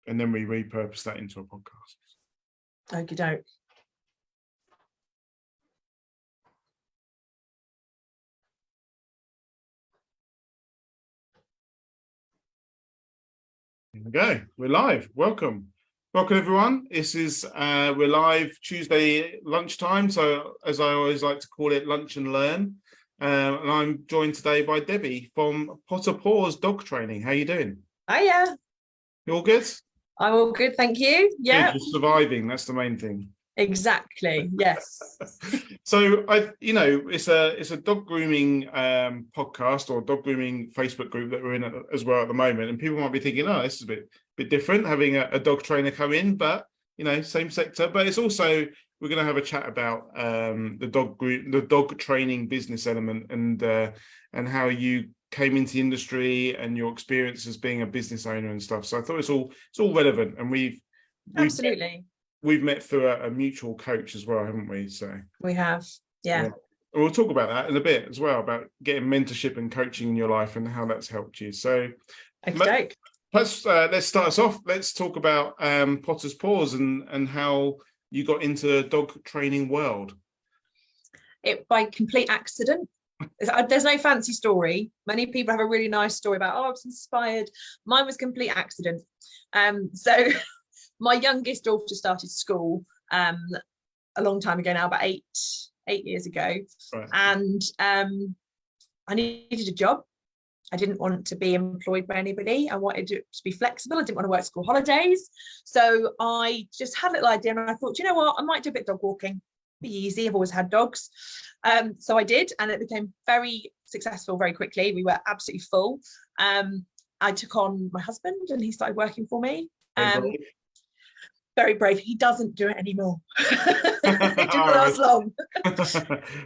and then we repurpose that into a podcast. Okie doke. Here we go. We're live. Welcome everyone. This is we're live Tuesday lunchtime. So as I always like to call it, lunch and learn. And I'm joined today by Debbie from Potters Paws Dog Training. How you doing? Hiya. You all good? I'm all good, thank you. Yeah. You're surviving. That's the main thing. Exactly. Yes. So it's a dog grooming podcast or dog grooming Facebook group that we're in as well at the moment, and people might be thinking, oh, this is a bit different having a dog trainer come in, but same sector. But it's also, we're going to have a chat about the dog training business element and how you came into the industry and your experience as being a business owner and stuff. So I thought it's all relevant, and we've met through a mutual coach as well, haven't we? So we have, yeah. And we'll talk about that in a bit as well, about getting mentorship and coaching in your life and how that's helped you. So let's start us off. Let's talk about Potters Paws and how you got into the dog training world. It by complete accident. There's no fancy story. Many people have a really nice story about, I was inspired. Mine was complete accident. So my youngest daughter started school a long time ago now, about eight years ago. Right. And I needed a job. I didn't want to be employed by anybody. I wanted to be flexible. I didn't want to work school holidays. So I just had a little idea, and I thought, you know what, I might do a bit of dog walking. Be easy. I've always had dogs. So I did, and it became very successful very quickly. We were absolutely full. I took on my husband, and he started working for me. Very brave. He doesn't do it anymore. It didn't last long.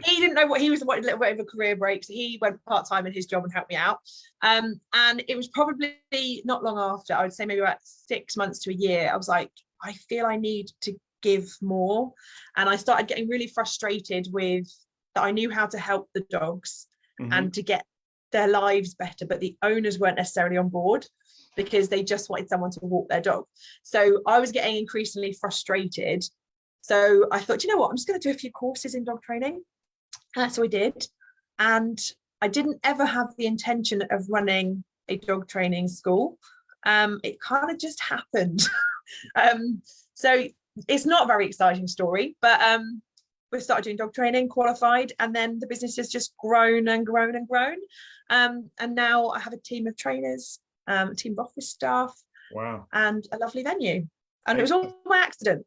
He didn't know what he was, wanted a little bit of a career break, so he went part-time in his job and helped me out. And it was probably not long after, I would say maybe about 6 months to a year, I was like, I feel I need to give more. And I started getting really frustrated with that. I knew how to help the dogs and to get their lives better, but the owners weren't necessarily on board, because they just wanted someone to walk their dog. So I was getting increasingly frustrated. So I thought, you know what, I'm just going to do a few courses in dog training. So I did. And I didn't ever have the intention of running a dog training school. It kind of just happened. So it's not a very exciting story, but we started doing dog training, qualified, and then the business has just grown and grown and grown. And now I have a team of trainers, a team of office staff. Wow. And a lovely venue. And it was all by accident.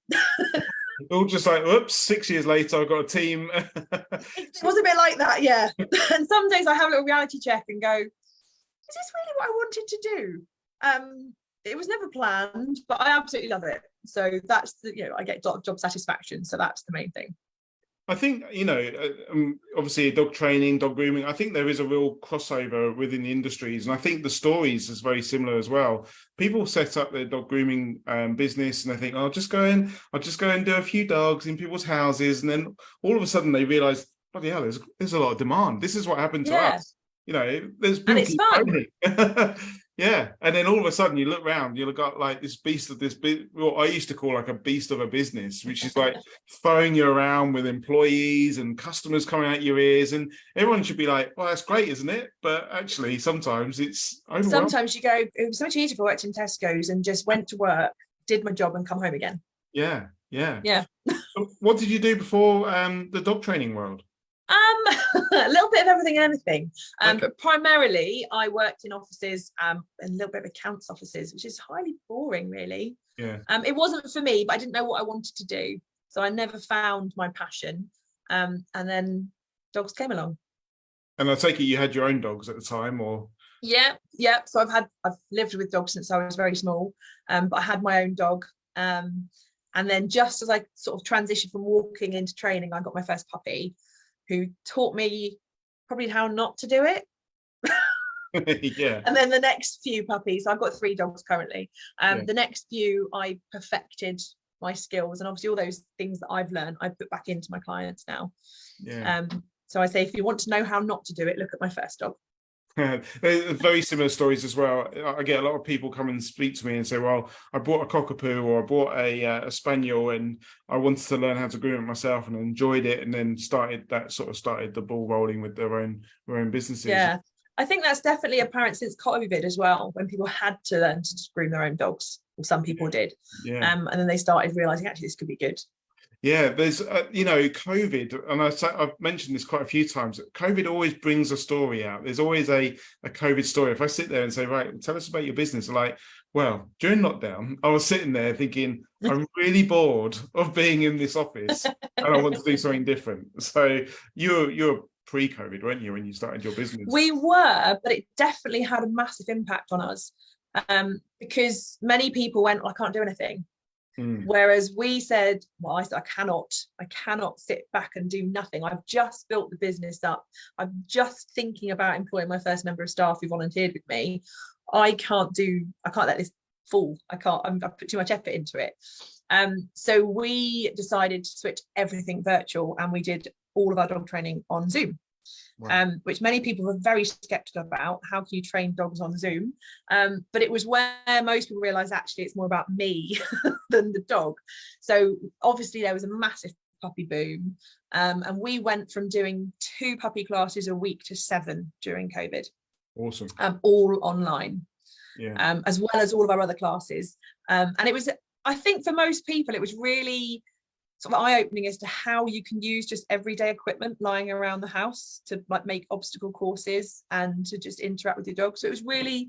All just like, whoops, 6 years later, I've got a team. It was a bit like that, yeah. And some days I have a little reality check and go, is this really what I wanted to do? It was never planned, but I absolutely love it. So that's I get job satisfaction. So that's the main thing. I think, obviously dog training, dog grooming, I think there is a real crossover within the industries. And I think the stories is very similar as well. People set up their dog grooming business and they think, I'll just go and do a few dogs in people's houses. And then all of a sudden they realize, bloody hell, there's a lot of demand. This is what happened to us. There's people, and it's fun. Yeah, and then all of a sudden you look around, you've got like this beast of what I used to call like a beast of a business, which is like throwing you around with employees and customers coming out your ears, and everyone should be like, well, that's great, isn't it? But actually sometimes it's overwhelming. Sometimes you go, it was so much easier if I worked in Tesco's and just went to work, did my job and come home again. Yeah. What did you do before the dog training world? A little bit of everything and anything, but primarily I worked in offices and a little bit of accounts offices, which is highly boring, really. It wasn't for me, but I didn't know what I wanted to do, so I never found my passion, and then dogs came along. And I take it you had your own dogs at the time, or? Yeah, so I've lived with dogs since I was very small, but I had my own dog, and then just as I sort of transitioned from walking into training, I got my first puppy, who taught me probably how not to do it. Yeah. And then the next few puppies, I've got 3 dogs currently. The next few, I perfected my skills, and obviously all those things that I've learned, I put back into my clients now. Yeah. So I say, if you want to know how not to do it, look at my first dog. There's very similar stories as well. I get a lot of people come and speak to me and say, well, I bought a cockapoo or I bought a spaniel and I wanted to learn how to groom it myself and enjoyed it, and then started the ball rolling with their own businesses. Yeah, I think that's definitely apparent since COVID as well, when people had to learn to groom their own dogs, or some people did. Yeah. And then they started realizing actually this could be good. Yeah, there's COVID, and I've mentioned this quite a few times. COVID always brings a story out. There's always a COVID story. If I sit there and say, right, tell us about your business, like, well, during lockdown, I was sitting there thinking, I'm really bored of being in this office, and I want to do something different. So you're pre-COVID, weren't you, when you started your business? We were, but it definitely had a massive impact on us, because many people went, well, I can't do anything. Whereas we said, well, I said, I cannot sit back and do nothing. I've just built the business up. I'm just thinking about employing my first member of staff who volunteered with me. I can't let this fall. I've put too much effort into it. So we decided to switch everything virtual, and we did all of our dog training on Zoom. Wow. Which many people were very skeptical about. How can you train dogs on Zoom? But it was where most people realized actually it's more about me than the dog. So obviously there was a massive puppy boom, and we went from doing 2 puppy classes a week to 7 during COVID. Awesome. All online. Yeah. As well as all of our other classes. And it was, I think for most people, it was really sort of eye-opening as to how you can use just everyday equipment lying around the house to like make obstacle courses and to just interact with your dog. So it was really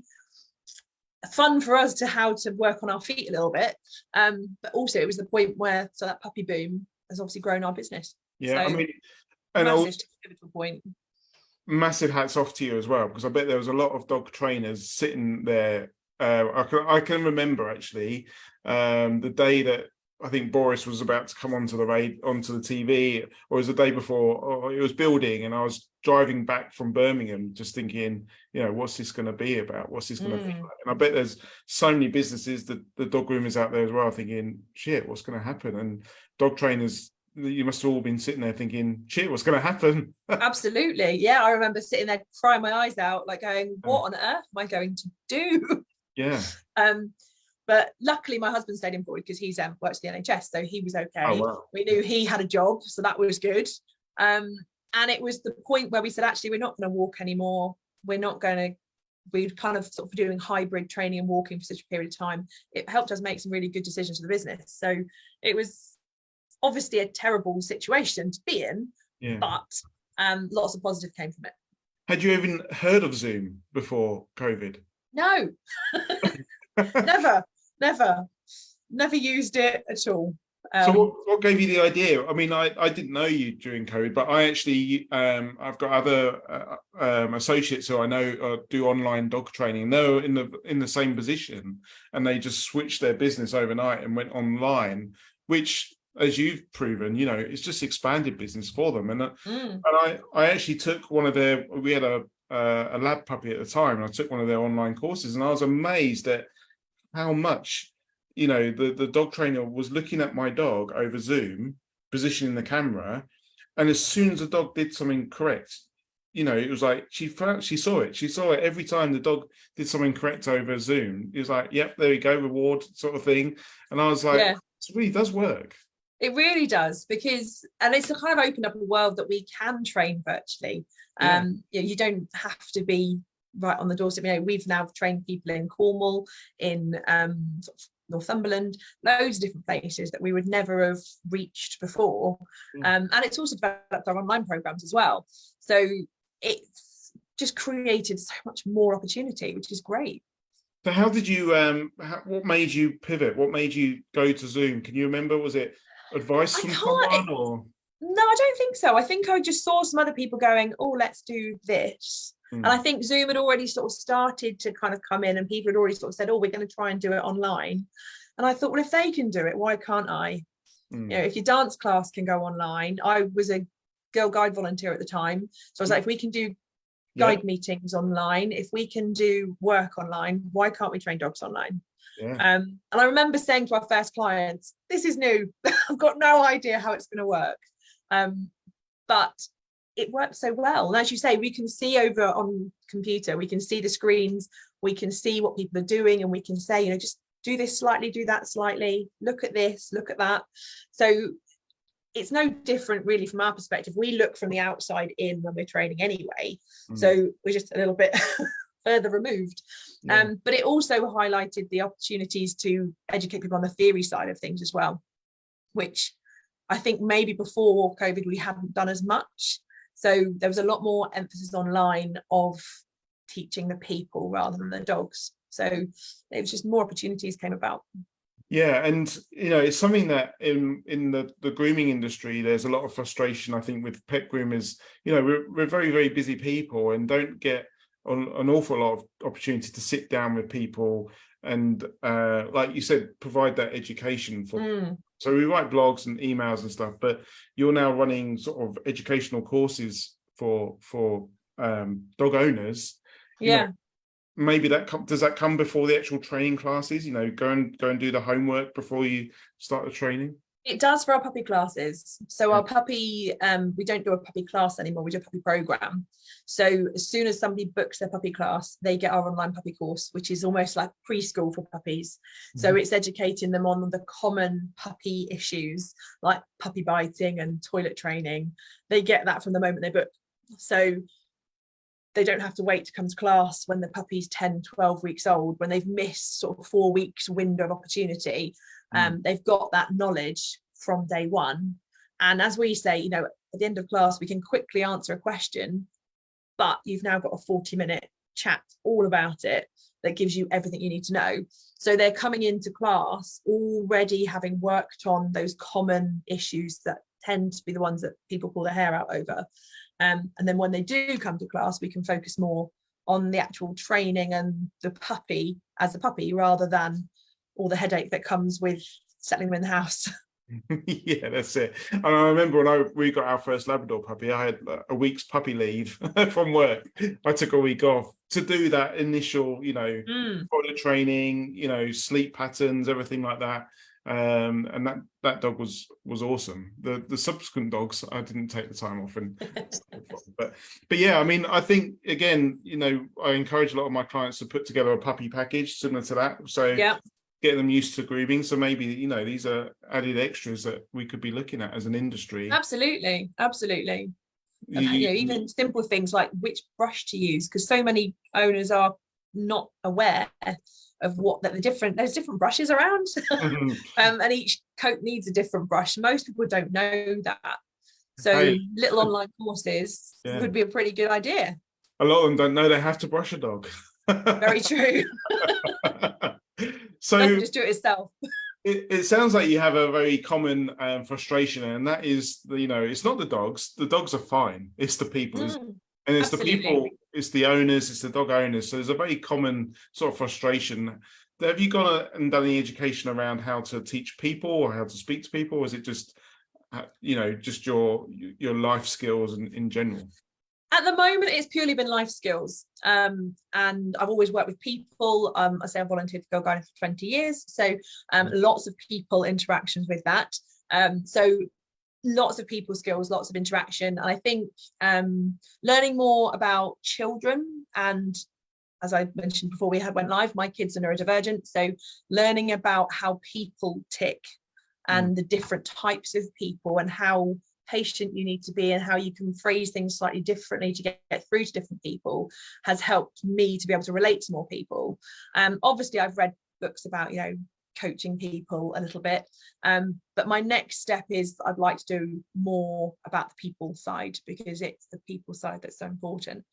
fun for us to how to work on our feet a little bit, but also it was the point where that puppy boom has obviously grown our business. Yeah, so, I mean, and massive pivotal point. Massive hats off to you as well, because I bet there was a lot of dog trainers sitting there. I can remember actually the day that I think Boris was about to come onto the TV, or it was the day before, or it was building, and I was driving back from Birmingham just thinking, what's this going to be about? What's this going to be like? And I bet there's so many businesses, the dog groomers out there as well, thinking, shit, what's going to happen? And dog trainers, you must have all been sitting there thinking, shit, what's going to happen? Absolutely. Yeah, I remember sitting there crying my eyes out, like going, what on earth am I going to do? Yeah. But luckily my husband stayed employed because he's works at the NHS, so he was okay. Oh, wow. We knew he had a job, so that was good. And it was the point where we said, actually, we're not going to walk anymore. We're kind of sort of doing hybrid training and walking for such a period of time. It helped us make some really good decisions for the business. So it was obviously a terrible situation to be in, but lots of positive came from it. Had you even heard of Zoom before COVID? No. never used it at all. So what gave you the idea? I mean, I didn't know you during COVID, but I actually I've got other associates who I know do online dog training. They're in the same position, and they just switched their business overnight and went online, which, as you've proven, it's just expanded business for them. And I actually took one of we had a lab puppy at the time, and I took one of their online courses, and I was amazed at how much the dog trainer was looking at my dog over Zoom, positioning the camera, and as soon as the dog did something correct, it was like she saw it every time the dog did something correct over Zoom. It was like, yep, there we go, reward sort of thing. And I was like, it really does work. It really does, because it's kind of opened up a world that we can train virtually. You don't have to be right on the doorstep. We've now trained people in Cornwall, in sort of Northumberland, loads of different places that we would never have reached before. And it's also developed our online programs as well. So it's just created so much more opportunity, which is great. So how did you, what made you pivot? What made you go to Zoom? Can you remember? Was it advice from someone or? No, I don't think so. I think I just saw some other people going, oh, let's do this. And I think Zoom had already sort of started to kind of come in, and people had already sort of said, oh, we're going to try and do it online. And I thought, well, if they can do it, why can't I? If your dance class can go online. I was a Girl Guide volunteer at the time. So I was like, if we can do guide meetings online, if we can do work online, why can't we train dogs online? And I remember saying to our first clients, this is new. I've got no idea how it's going to work. But it works so well. And as you say, we can see over on computer, we can see the screens, we can see what people are doing, and we can say, you know, just do this slightly, do that slightly, look at this, look at that. So it's no different really from our perspective. We look from the outside in when we're training anyway. So we're just a little bit further removed. But it also highlighted the opportunities to educate people on the theory side of things as well, which I think maybe before COVID we hadn't done as much. So there was a lot more emphasis online of teaching the people rather than the dogs. So it was just more opportunities came about. Yeah, and you know, it's something that in the grooming industry, there's a lot of frustration, I think, with pet groomers. You know, we're very, very busy people and don't get an awful lot of opportunity to sit down with people and, like you said, provide that education for. So we write blogs and emails and stuff, but you're now running sort of educational courses for dog owners. You know, maybe does that come before the actual training classes? You know, go and do the homework before you start the training. It does for our puppy classes. So our puppy, we don't do a puppy class anymore, we do a puppy program. So as soon as somebody books their puppy class, they get our online puppy course, which is almost like preschool for puppies. So it's educating them on the common puppy issues like puppy biting and toilet training. They get that from the moment they book. So they don't have to wait to come to class when the puppy's 10, 12 weeks old, when they've missed sort of 4 weeks window of opportunity. They've got that knowledge from day one. And as we say, you know, at the end of class, we can quickly answer a question, but you've now got a 40-minute chat all about it that gives you everything you need to know. So they're coming into class already having worked on those common issues that tend to be the ones that people pull their hair out over. And then when they do come to class, we can focus more on the actual training and the puppy as a puppy rather than all the headache that comes with settling them in the house. Yeah, that's it. And I remember when we got our first Labrador puppy, I had a week's puppy leave from work. I took a week off to do that initial, you know, toilet training, you know, sleep patterns, everything like that. And that dog was awesome. The subsequent dogs, I didn't take the time off, but yeah, I mean, I think again, you know, I encourage a lot of my clients to put together a puppy package similar to that. So getting them used to grooming. So maybe, you know, these are added extras that we could be looking at as an industry. Absolutely. And, you know, even simple things like which brush to use, because so many owners are not aware of there's different brushes around. And each coat needs a different brush. Most people don't know that. So little online courses would be a pretty good idea. A lot of them don't know they have to brush a dog. Very true. So just do it yourself. It sounds like you have a very common frustration, and that is, you know, it's not the dogs. The dogs are fine. It's the people. And it's the people, it's the owners, it's the dog owners. So there's a very common sort of frustration. Have you gone and done any education around how to teach people or how to speak to people? Or is it just, you know, just your life skills in general? At the moment, it's purely been life skills. And I've always worked with people. I say I've volunteered for Girl Guiding for 20 years. So lots of people interactions with that. So lots of people skills, lots of interaction. And I think learning more about children, and as I mentioned before we went live, my kids are neurodivergent. So learning about how people tick and the different types of people and how patient you need to be and how you can phrase things slightly differently to get through to different people has helped me to be able to relate to more people. Obviously, I've read books about, you know, coaching people a little bit, but my next step is I'd like to do more about the people side, because it's the people side that's so important.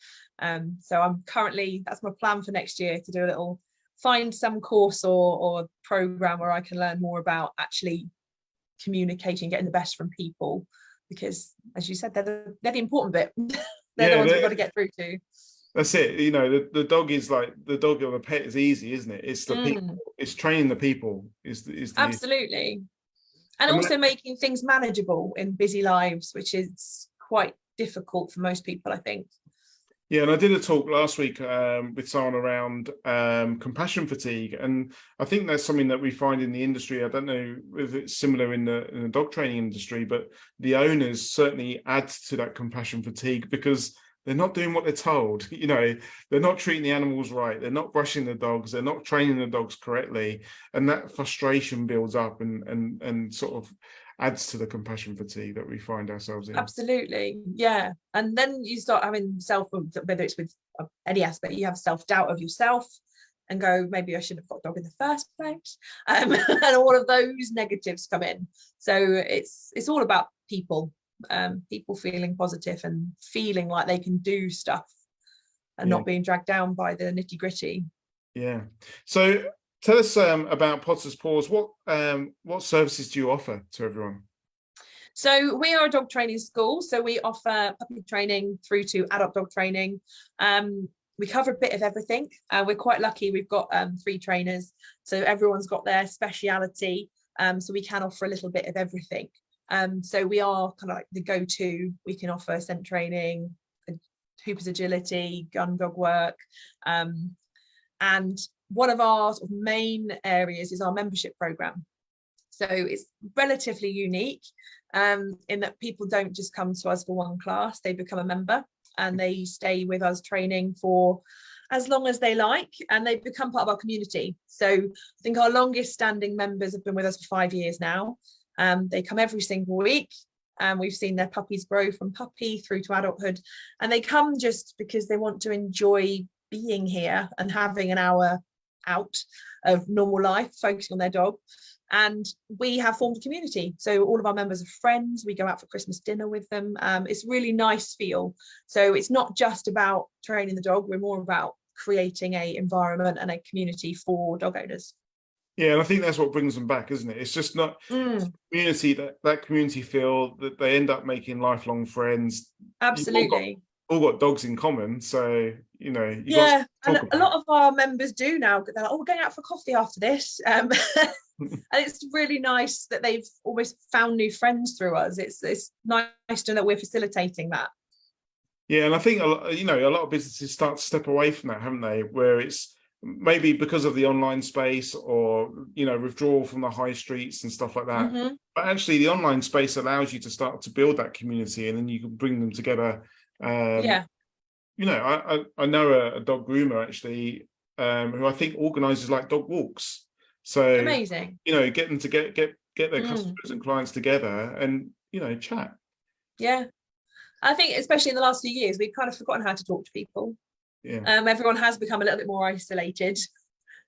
So I'm currently, that's my plan for next year, to do a little, find some course or program where I can learn more about actually communicating, getting the best from people, because as you said, they're the important bit. They're the ones we've got to get through to. That's it. You know, the dog is like, the dog or the pet is easy, isn't it? It's the people. It's training the people. Is the absolutely. And also making things manageable in busy lives, which is quite difficult for most people, I think. Yeah, and I did a talk last week with someone around compassion fatigue, and I think that's something that we find in the industry. I don't know if it's similar in the dog training industry, but the owners certainly add to that compassion fatigue because they're not doing what they're told. You know, they're not treating the animals right. They're not brushing the dogs. They're not training the dogs correctly, and that frustration builds up and sort of adds to the compassion fatigue that we find ourselves in. Absolutely, yeah. And then you start having whether it's with any aspect, you have self-doubt of yourself and go, maybe I shouldn't have got a dog in the first place. And all of those negatives come in. So it's all about people, people feeling positive and feeling like they can do stuff and not being dragged down by the nitty-gritty. Yeah. So tell us about Potters Paws. What services do you offer to everyone? So we are a dog training school. So we offer puppy training through to adult dog training. We cover a bit of everything. We're quite lucky. We've got 3 trainers. So everyone's got their speciality. So we can offer a little bit of everything. So we are kind of like the go-to. We can offer scent training, Hooper's agility, gun dog work. And one of our sort of main areas is our membership program. So it's relatively unique in that people don't just come to us for one class, they become a member and they stay with us training for as long as they like, and they become part of our community. So I think our longest standing members have been with us for 5 years now. They come every single week, and we've seen their puppies grow from puppy through to adulthood, and they come just because they want to enjoy being here and having an hour out of normal life, focusing on their dog. And we have formed a community. So all of our members are friends. We go out for Christmas dinner with them. It's really nice feel. So it's not just about training the dog. We're more about creating a environment and a community for dog owners. Yeah, and I think that's what brings them back, isn't it? It's just not community, that community feel that they end up making lifelong friends. Absolutely. All got dogs in common, so you know. And a lot of our members do now. They're like, "Oh, we're going out for coffee after this," and it's really nice that they've almost found new friends through us. It's nice to know that we're facilitating that. Yeah, and I think a lot of businesses start to step away from that, haven't they? Where it's maybe because of the online space, or withdrawal from the high streets and stuff like that. Mm-hmm. But actually, the online space allows you to start to build that community, and then you can bring them together. I know a dog groomer actually, who I think organizes like dog walks. So amazing. Get them to get their customers and clients together and chat. Yeah, I think especially in the last few years we've kind of forgotten how to talk to people. Yeah. Everyone has become a little bit more isolated.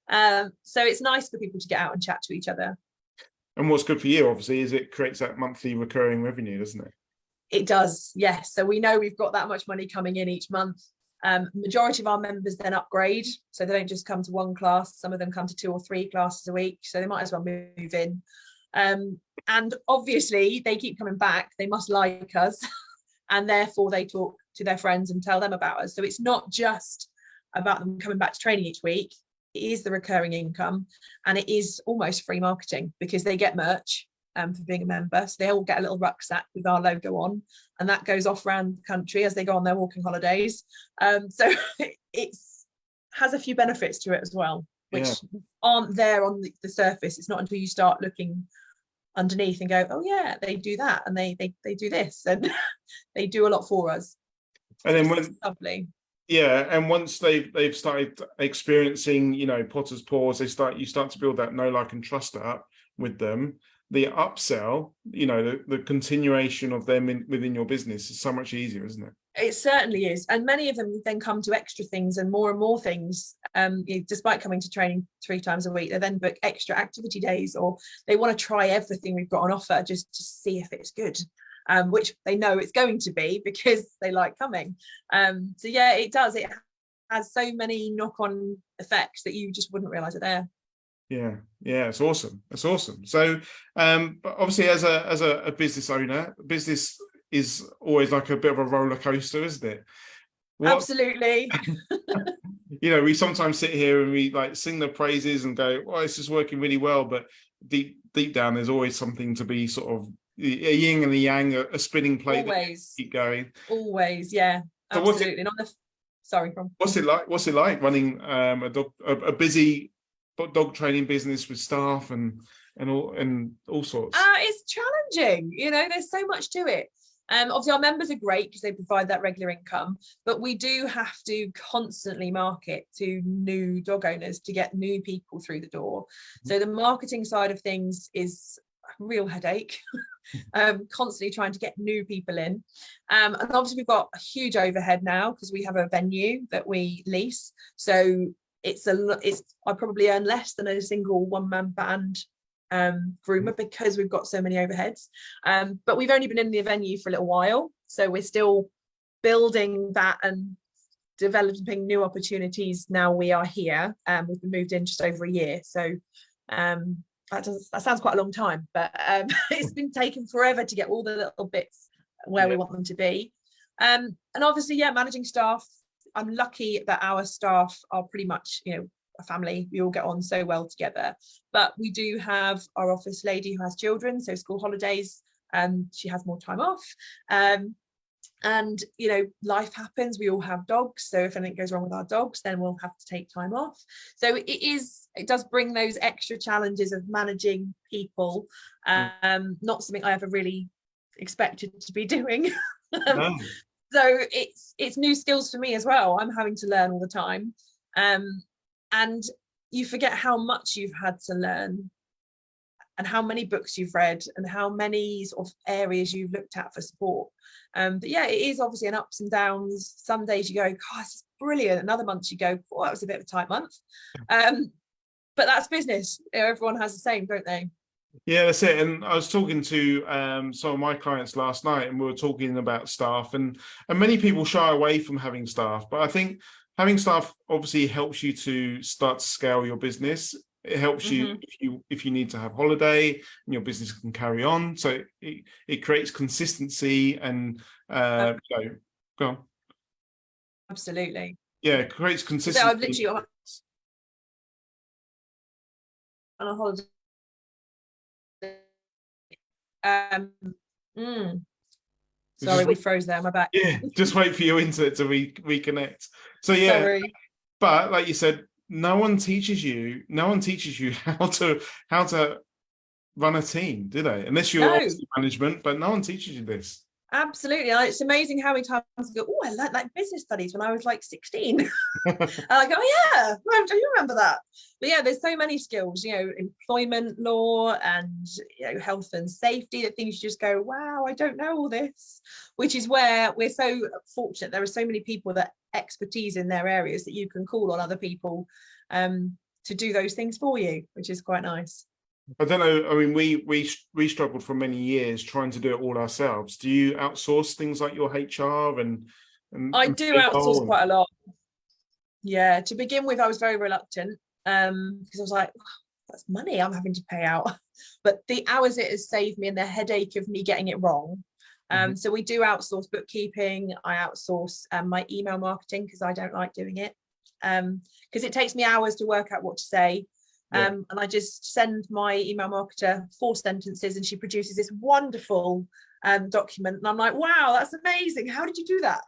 So it's nice for people to get out and chat to each other. And what's good for you, obviously, is it creates that monthly recurring revenue, doesn't it? It does, yes. So we know we've got that much money coming in each month. Majority of our members then upgrade, so they don't just come to one class. Some of them come to 2 or 3 classes a week, so they might as well move in. And obviously they keep coming back. They must like us, and therefore they talk to their friends and tell them about us. So it's not just about them coming back to training each week. It is the recurring income, and it is almost free marketing because they get merch for being a member. So they all get a little rucksack with our logo on, and that goes off around the country as they go on their walking holidays. So it has a few benefits to it as well, which aren't there on the surface. It's not until you start looking underneath and go, oh yeah, they do that, and they do this, and they do a lot for us. And then lovely. Yeah, and once they've started experiencing, Potters Paws, you start to build that know, like, and trust up with them. The upsell, the continuation of them within your business is so much easier, isn't it? It certainly is. And many of them then come to extra things and more things. Despite coming to training 3 times a week, they then book extra activity days, or they want to try everything we've got on offer just to see if it's good, which they know it's going to be because they like coming. So yeah, it does. It has so many knock-on effects that you just wouldn't realize are there. Yeah, it's awesome. So but obviously as a business owner, business is always like a bit of a roller coaster, isn't it? Absolutely. We sometimes sit here and we like sing the praises and go, well, this is working really well, but deep down there's always something to be sort of a yin and a yang, a spinning plate. Always keep going. Always, yeah. So absolutely. Sorry, from What's it like running a busy dog training business with staff and all sorts? It's challenging. There's so much to it. Obviously our members are great because they provide that regular income, but we do have to constantly market to new dog owners to get new people through the door. So the marketing side of things is a real headache. Constantly trying to get new people in, and obviously we've got a huge overhead now because we have a venue that we lease, so I probably earn less than a single one-man band groomer because we've got so many overheads, but we've only been in the venue for a little while, so we're still building that and developing new opportunities. Now we are here, we've been moved in just over a year, so that sounds quite a long time, but it's been taking forever to get all the little bits where we want them to be, and obviously managing staff. I'm lucky that our staff are pretty much a family. We all get on so well together, but we do have our office lady who has children, so school holidays, she has more time off, and life happens. We all have dogs, so if anything goes wrong with our dogs, then we'll have to take time off. So it does bring those extra challenges of managing people, not something I ever really expected to be doing. No. So it's new skills for me as well. I'm having to learn all the time, and you forget how much you've had to learn and how many books you've read and how many sort of areas you've looked at for support. But it is obviously an ups and downs. Some days you go, God, this is brilliant. And other months you go, oh, that was a bit of a tight month. But that's business. Everyone has the same, don't they? Yeah, that's it. And I was talking to some of my clients last night, and we were talking about staff, and many people shy away from having staff. But I think having staff obviously helps you to start to scale your business. It helps you if you need to have holiday and your business can carry on. So it creates consistency and go on. Absolutely. Yeah, it creates consistency. So I've literally on a holiday. Sorry, we froze there. My back. Yeah, just wait for your internet to reconnect. So Sorry. but like you said, no one teaches you how to run a team, do they? Unless you're obviously management, but no one teaches you this. Absolutely. It's amazing how many times I go, oh, I learned like business studies when I was like 16. And I go, oh yeah, do you remember that? But there's so many skills, employment law and health and safety, that things you just go, wow, I don't know all this, which is where we're so fortunate. There are so many people that expertise in their areas that you can call on other people to do those things for you, which is quite nice. I don't know. I mean, we struggled for many years trying to do it all ourselves. Do you outsource things like your HR and I do outsource quite a lot. Yeah, to begin with, I was very reluctant because I was like, that's money I'm having to pay out. But the hours it has saved me and the headache of me getting it wrong. So we do outsource bookkeeping. I outsource my email marketing because I don't like doing it because it takes me hours to work out what to say. And I just send my email marketer 4 sentences and she produces this wonderful document, and I'm like, wow, that's amazing, how did you do that?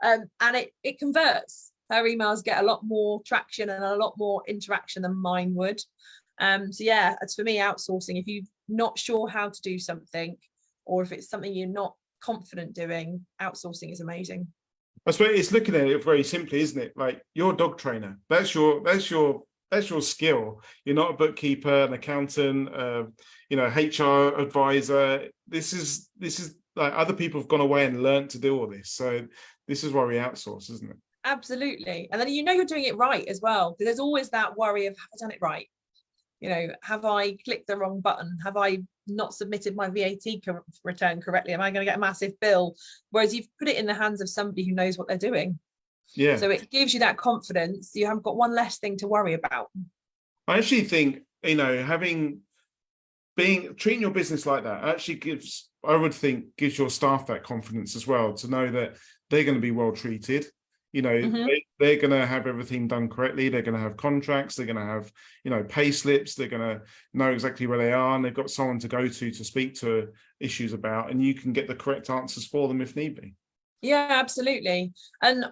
And it converts. Her emails get a lot more traction and a lot more interaction than mine would. So it's for me, outsourcing. If you're not sure how to do something, or if it's something you're not confident doing, outsourcing is amazing. I suppose it's looking at it very simply, isn't it? Like, you're a dog trainer. That's your skill. You're not a bookkeeper, an accountant, HR advisor. This is like, other people have gone away and learned to do all this. So this is why we outsource, isn't it? Absolutely. And then you're doing it right as well, because there's always that worry of, have I done it right? Have I clicked the wrong button? Have I not submitted my VAT return correctly? Am I going to get a massive bill? Whereas you've put it in the hands of somebody who knows what they're doing. Yeah. So it gives you that confidence. You haven't got one less thing to worry about. I actually think, treating your business like that actually gives your staff that confidence as well, to know that they're going to be well treated. They're going to have everything done correctly. They're going to have contracts. They're going to have, pay slips. They're going to know exactly where they are, and they've got someone to go to speak to issues about, and you can get the correct answers for them if need be. Yeah, absolutely. And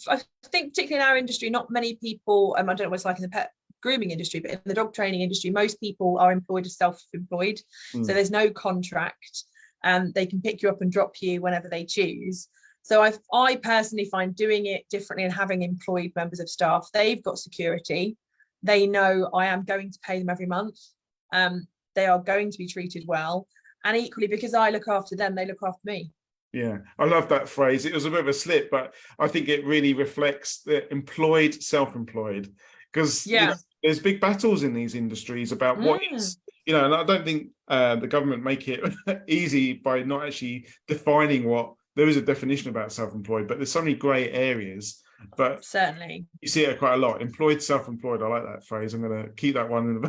I think particularly in our industry, not many people, I don't know what it's like in the pet grooming industry, but in the dog training industry, most people are employed as self-employed. So there's no contract, and they can pick you up and drop you whenever they choose. So I personally find doing it differently and having employed members of staff, they've got security. They know I am going to pay them every month. They are going to be treated well. And equally, because I look after them, they look after me. Yeah, I love that phrase. It was a bit of a slip, but I think it really reflects the employed, self-employed, because there's big battles in these industries about what it's, and I don't think the government make it easy by not actually defining what, there is a definition about self-employed, but there's so many grey areas. But certainly you see it quite a lot. Employed, self-employed. I like that phrase. I'm going to keep that one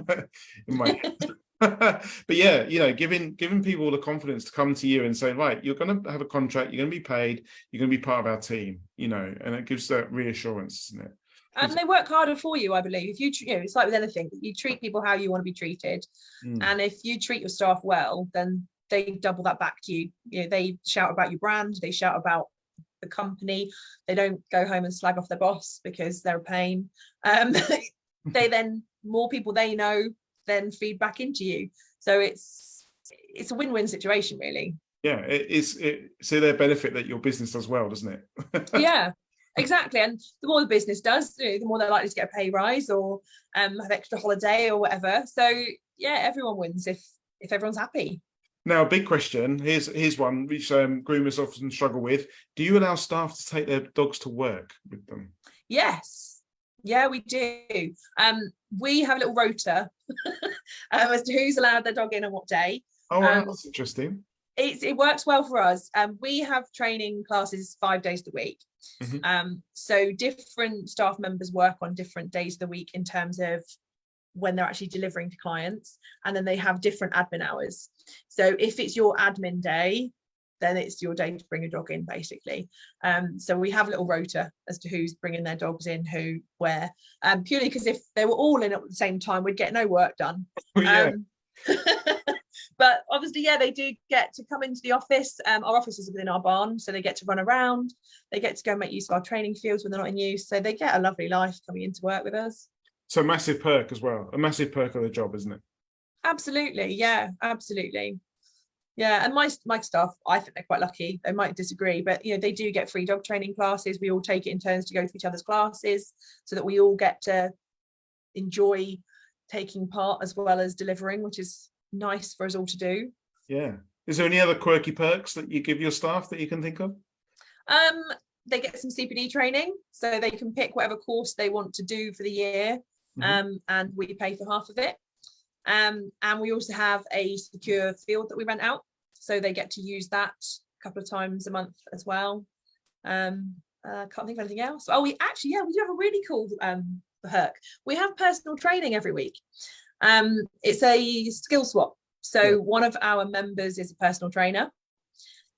in my head. But yeah, giving people the confidence to come to you and say, right, you're going to have a contract, you're going to be paid, you're going to be part of our team, and it gives that reassurance, isn't it? And they work harder for you, I believe. If you, it's like with anything, you treat people how you want to be treated, and if you treat your staff well, then they double that back to you. They shout about your brand, they shout about the company. They don't go home and slag off their boss because they're a pain. They then, more people they know then feed back into you. So it's a win-win situation, really. Yeah, it's to their benefit that your business does well, doesn't it? Yeah, exactly. And the more the business does, the more they're likely to get a pay rise or have extra holiday or whatever. So yeah, everyone wins if everyone's happy. Now, a big question. Here's one which groomers often struggle with. Do you allow staff to take their dogs to work with them? Yes. Yeah, we do. We have a little rota as to who's allowed their dog in on what day. Oh, wow, that's interesting. It works well for us. We have training classes 5 days a week. So different staff members work on different days of the week in terms of when they're actually delivering to clients, and then they have different admin hours. So if it's your admin day, then it's your day to bring a dog in, basically. So we have a little rota as to who's bringing their dogs in, who, where, purely because if they were all in at the same time, we'd get no work done. But obviously, they do get to come into the office. Our office is within our barn, so they get to run around. They get to go and make use of our training fields when they're not in use. So they get a lovely life coming into work with us. So massive perk as well. A massive perk of the job, isn't it? Absolutely. Yeah, absolutely. Yeah, and my staff, I think they're quite lucky. They might disagree, but they do get free dog training classes. We all take it in turns to go to each other's classes so that we all get to enjoy taking part as well as delivering, which is nice for us all to do. Yeah. Is there any other quirky perks that you give your staff that you can think of? They get some CPD training, so they can pick whatever course they want to do for the year, and we pay for half of it. And we also have a secure field that we rent out, so they get to use that a couple of times a month as well. Can't think of anything else. Oh, we do have a really cool perk. We have personal training every week. It's a skill swap. So one of our members is a personal trainer,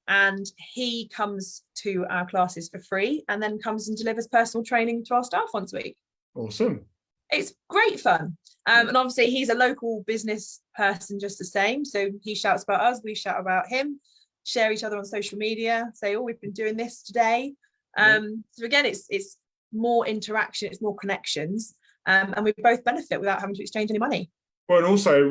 and he comes to our classes for free and then comes and delivers personal training to our staff once a week. Awesome. It's great fun. And obviously he's a local business person just the same. So he shouts about us, we shout about him, share each other on social media, say, oh, we've been doing this today. So again, it's more interaction, it's more connections, and we both benefit without having to exchange any money. Well, and also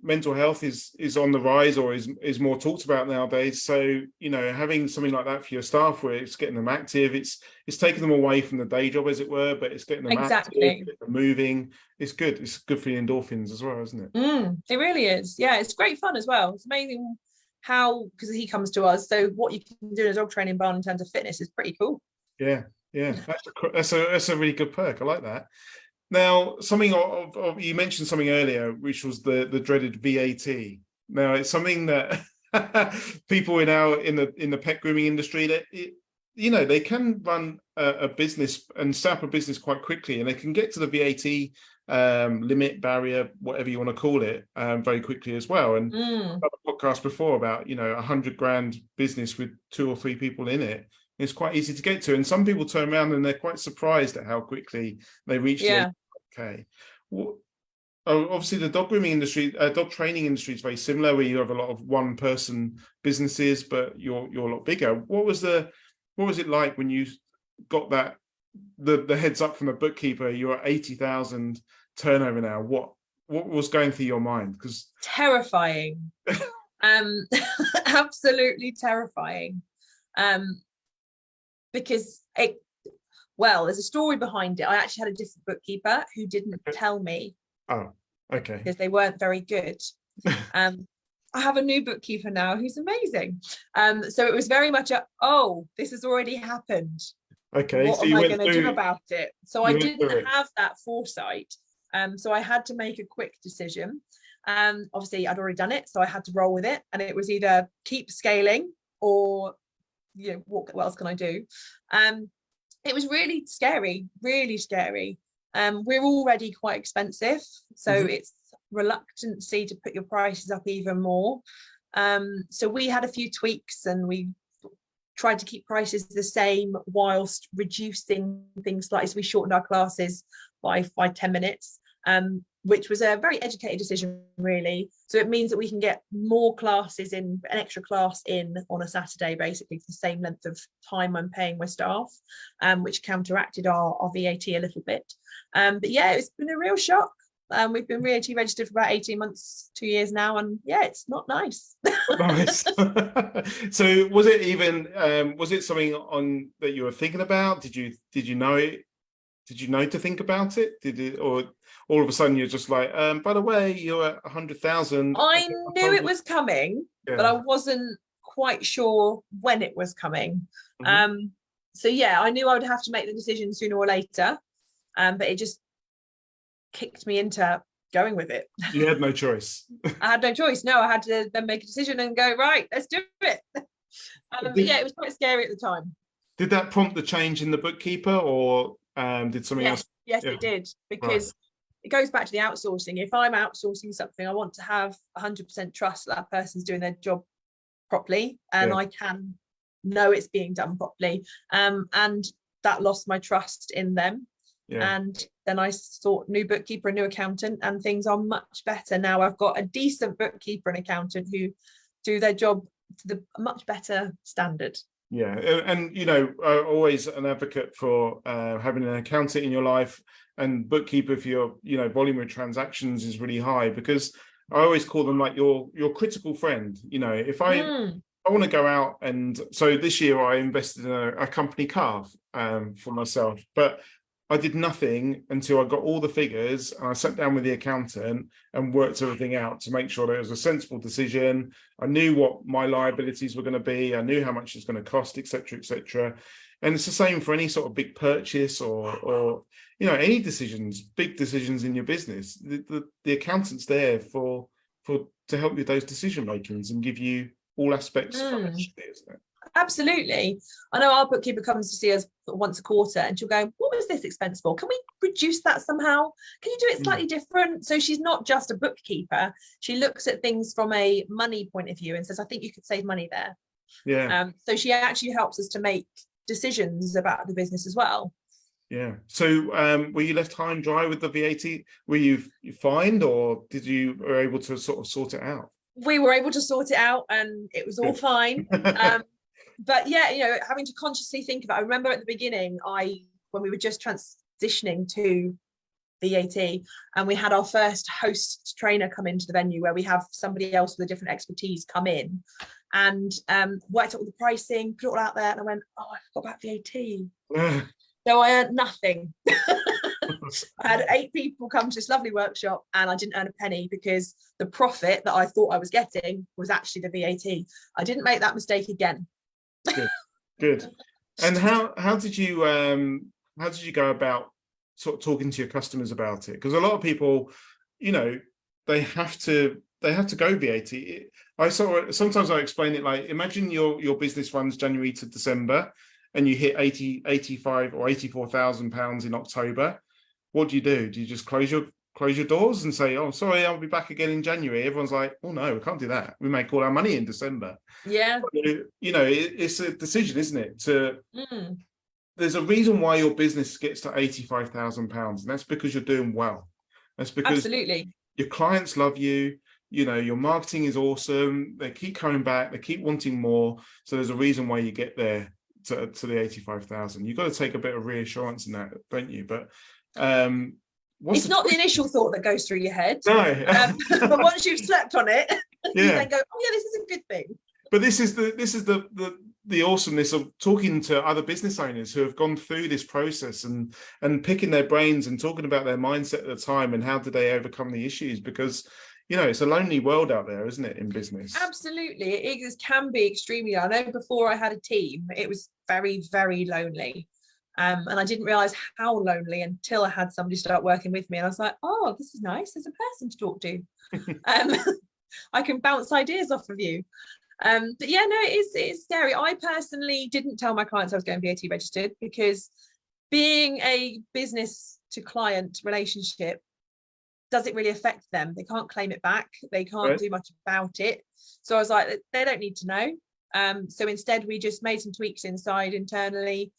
mental health is on the rise, or is more talked about nowadays. So, having something like that for your staff, where it's getting them active, it's taking them away from the day job, as it were, but it's getting them active, getting them moving. It's good. It's good for the endorphins as well, isn't it? It really is. Yeah, it's great fun as well. It's amazing how, because he comes to us, so what you can do in a dog training barn in terms of fitness is pretty cool. Yeah. That's a really good perk. I like that. Now, something of you mentioned something earlier, which was the dreaded VAT. Now, it's something that people in the pet grooming industry, that they can run a business and set up a business quite quickly, and they can get to the VAT limit, barrier, whatever you want to call it, very quickly as well. And I've done a podcast before about $100,000 business with 2 or 3 people in it. It's quite easy to get to, and some people turn around and they're quite surprised at how quickly they reach the okay. Well, obviously, the dog grooming industry, dog training industry is very similar, where you have a lot of one-person businesses, but you're a lot bigger. What was it like when you got that the heads up from the bookkeeper, you're at 80,000 turnover now, what was going through your mind? Because Terrifying. Absolutely terrifying. Because there's a story behind it. I actually had a different bookkeeper who didn't tell me. Oh, okay. Because they weren't very good. I have a new bookkeeper now who's amazing. So it was very much this has already happened. Okay. What So am I going to do about it? So I didn't have that foresight. So I had to make a quick decision. Obviously, I'd already done it, so I had to roll with it. And it was either keep scaling or, what else can I do? It was really scary, really scary. We're already quite expensive, so it's reluctancy to put your prices up even more. So we had a few tweaks, and we tried to keep prices the same whilst reducing things slightly. So we shortened our classes by 10 minutes, which was a very educated decision, really. So it means that we can get more classes in, an extra class in on a Saturday, basically for the same length of time I'm paying my staff, which counteracted our VAT a little bit. But yeah, it's been a real shock. We've been VAT registered for about 18 months, 2 years now, and yeah, it's not nice. Nice. So was it something on that you were thinking about? Did you know it? Did you know to think about it? Did it, or all of a sudden you're just like, by the way, you're at 100,000? I knew it was coming, but I wasn't quite sure when it was coming. So yeah, I knew I would have to make the decision sooner or later, but it just kicked me into going with it. You had no choice. I had no choice. No, I had to then make a decision and go, right, let's do it. But yeah, it was quite scary at the time. Did that prompt the change in the bookkeeper, or did something else? Yes, it did, because it goes back to the outsourcing. If I'm outsourcing something, I want to have 100% trust that person's doing their job properly, and I can know it's being done properly. And that lost my trust in them. And then I sought new bookkeeper, a new accountant, and things are much better now. I've got a decent bookkeeper and accountant who do their job to the much better standard. Yeah, and I'm always an advocate for having an accountant in your life and bookkeeper if your volume of transactions is really high, because I always call them like your critical friend. If I want to go out, and so this year I invested in a company car for myself, but I did nothing until I got all the figures, and I sat down with the accountant and worked everything out to make sure that it was a sensible decision. I knew what my liabilities were going to be. I knew how much it's going to cost, etc., etc. And it's the same for any sort of big purchase or any decisions, big decisions in your business. The accountant's there to help with those decision makings and give you all aspects financially, isn't it? Absolutely. I know our bookkeeper comes to see us once a quarter, and she'll go, what was this expense for? Can we reduce that somehow? Can you do it slightly different? So she's not just a bookkeeper. She looks at things from a money point of view and says, I think you could save money there. Yeah. So she actually helps us to make decisions about the business as well. Yeah. So were you left high and dry with the VAT? Were you fined, or were able to sort of sort it out? We were able to sort it out, and it was all fine. But yeah, having to consciously think about it. I remember at the beginning, when we were just transitioning to VAT, and we had our first host trainer come into the venue, where we have somebody else with a different expertise come in and worked out all the pricing, put it all out there, and I went, I forgot about VAT. So I earned nothing. I had 8 people come to this lovely workshop, and I didn't earn a penny, because the profit that I thought I was getting was actually the VAT. I didn't make that mistake again. Good. And how did you go about sort of talking to your customers about it? Because a lot of people, they have to go VAT. Sometimes I explain it like, imagine your business runs January to December, and you hit 85 or 84,000 pounds in October. What do? Do you just close your doors and say, oh, sorry, I'll be back again in January? Everyone's like, oh no, we can't do that. We make all our money in December. Yeah. It's a decision, isn't it? There's a reason why your business gets to 85,000 pounds, and that's because you're doing well. That's because absolutely your clients love you. Your marketing is awesome. They keep coming back. They keep wanting more. So there's a reason why you get there to the 85,000. You've got to take a bit of reassurance in that, don't you? But it's not the initial thought that goes through your head. No. But once you've slept on it, you Yeah. then go, oh yeah, this is a good thing. But this is the awesomeness of talking to other business owners who have gone through this process and picking their brains and talking about their mindset at the time and how did they overcome the issues, because it's a lonely world out there, isn't it, in business? Absolutely, it can be extremely. I know before I had a team, it was very, very lonely, and I didn't realize how lonely until I had somebody start working with me, and I was like, oh, this is nice, there's a person to talk to. I can bounce ideas off of you. But yeah, no, it's scary. I personally didn't tell my clients I was going VAT registered, because being a business to client relationship doesn't really affect them. They can't claim it back. They can't do much about it. So I was like, they don't need to know. So instead, we just made some tweaks inside internally.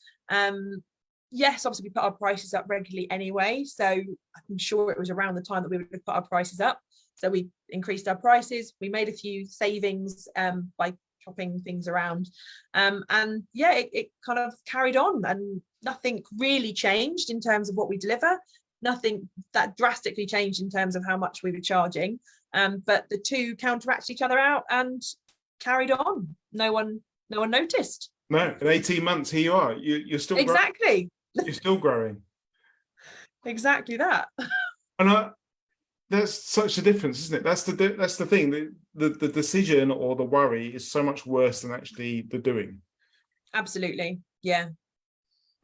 Yes, obviously we put our prices up regularly anyway. So I'm sure it was around the time that we would have put our prices up. So we increased our prices. We made a few savings by chopping things around. And yeah, it kind of carried on, and nothing really changed in terms of what we deliver. Nothing that drastically changed in terms of how much we were charging. But the two counteracted each other out and carried on. No one noticed. No, in 18 months, here you are. You're still exactly. You're still growing. Exactly that. And that's such a difference, isn't it? That's the thing. The decision or the worry is so much worse than actually the doing. Absolutely, yeah.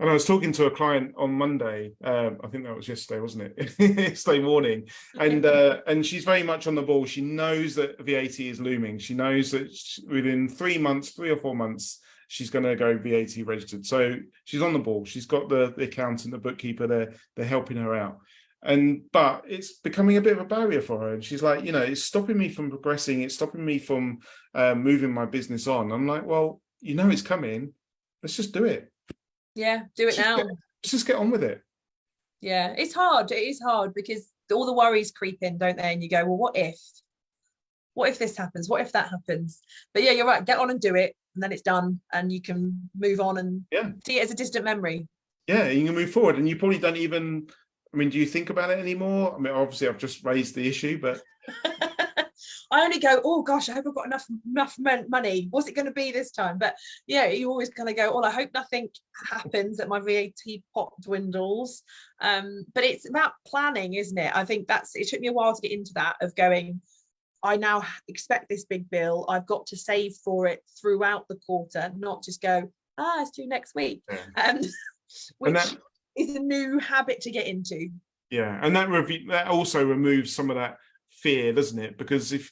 And I was talking to a client on Monday. I think that was yesterday, wasn't it? Yesterday morning, and she's very much on the ball. She knows that VAT is looming. She knows that within 3 or 4 months, she's going to go VAT registered. So she's on the ball. She's got the accountant, the bookkeeper. They're helping her out. But it's becoming a bit of a barrier for her. And she's like, it's stopping me from progressing. It's stopping me from moving my business on. I'm like, well, it's coming. Let's just do it. Yeah, do it now. Let's just get on with it. Yeah, it's hard. It is hard because all the worries creep in, don't they? And you go, well, what if? What if this happens? What if that happens? But yeah, you're right. Get on and do it. And then it's done. And you can move on and see it as a distant memory. Yeah, you can move forward. And you probably don't even... do you think about it anymore? Obviously, I've just raised the issue, but... I only go, oh gosh, I hope I've got enough money. What's it going to be this time? But yeah, you always kind of go, well, I hope nothing happens, that my VAT pot dwindles. But it's about planning, isn't it? I think it took me a while to get into that, of going, I now expect this big bill. I've got to save for it throughout the quarter, not just go, it's due next week. Which is a new habit to get into. Yeah, and that also removes some of that fear, doesn't it? Because if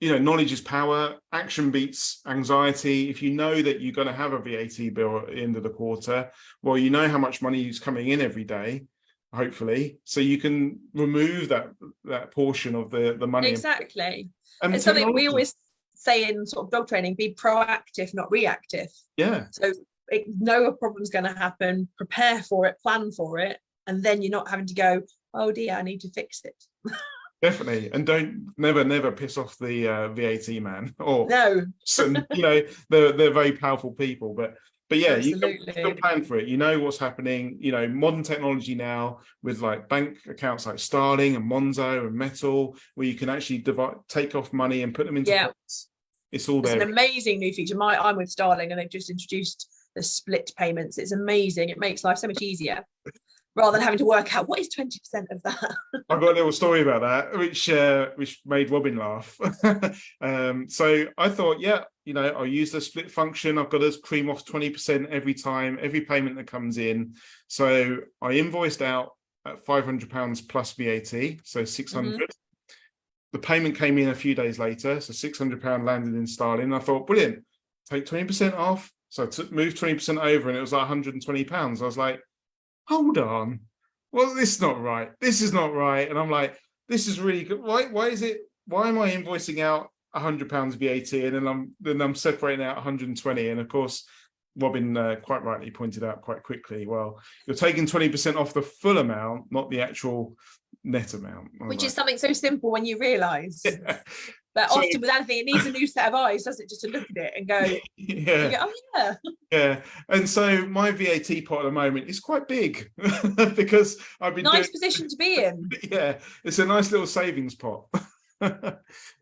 knowledge is power, action beats anxiety. If you know that you're going to have a VAT bill at the end of the quarter, well, you know how much money is coming in every day, hopefully, so you can remove that portion of the money. Exactly. It's something we always say in sort of dog training: be proactive, not reactive. Yeah. So know a problem's going to happen, prepare for it, plan for it, and then you're not having to go, oh dear, I need to fix it. Definitely. And don't never piss off the VAT man, or no. they're very powerful people, but yeah, absolutely. You can plan for it. You know what's happening. Modern technology now with like bank accounts like Starling and Monzo and Metal, where you can actually take off money and put them into pots. It's all there. It's an amazing new feature. I'm with Starling, and they've just introduced the split payments. It's amazing. It makes life so much easier, rather than having to work out what is 20% of that. I've got a little story about that, which made Robin laugh. So I thought, I'll use the split function. I've got to cream off 20% every payment that comes in. So I invoiced out at £500 plus VAT, so 600. Mm-hmm. The payment came in a few days later, so £600 landed in Starling. I thought, brilliant, take 20% off. So I moved 20% over, and it was like £120. I was like, hold on, well, this is not right. This is not right. And I'm like, this is really good. Why am I invoicing out £100 VAT and then I'm separating out 120? And of course, Robin quite rightly pointed out quite quickly, well, you're taking 20% off the full amount, not the actual net amount. Which is something so simple when you realise. Yeah. But So often with anything, it needs a new set of eyes, doesn't it? Just to look at it and go, yeah, you go, oh yeah. yeah. And so my VAT pot at the moment is quite big because I've been doing, Nice position to be in. yeah, it's a nice little savings pot.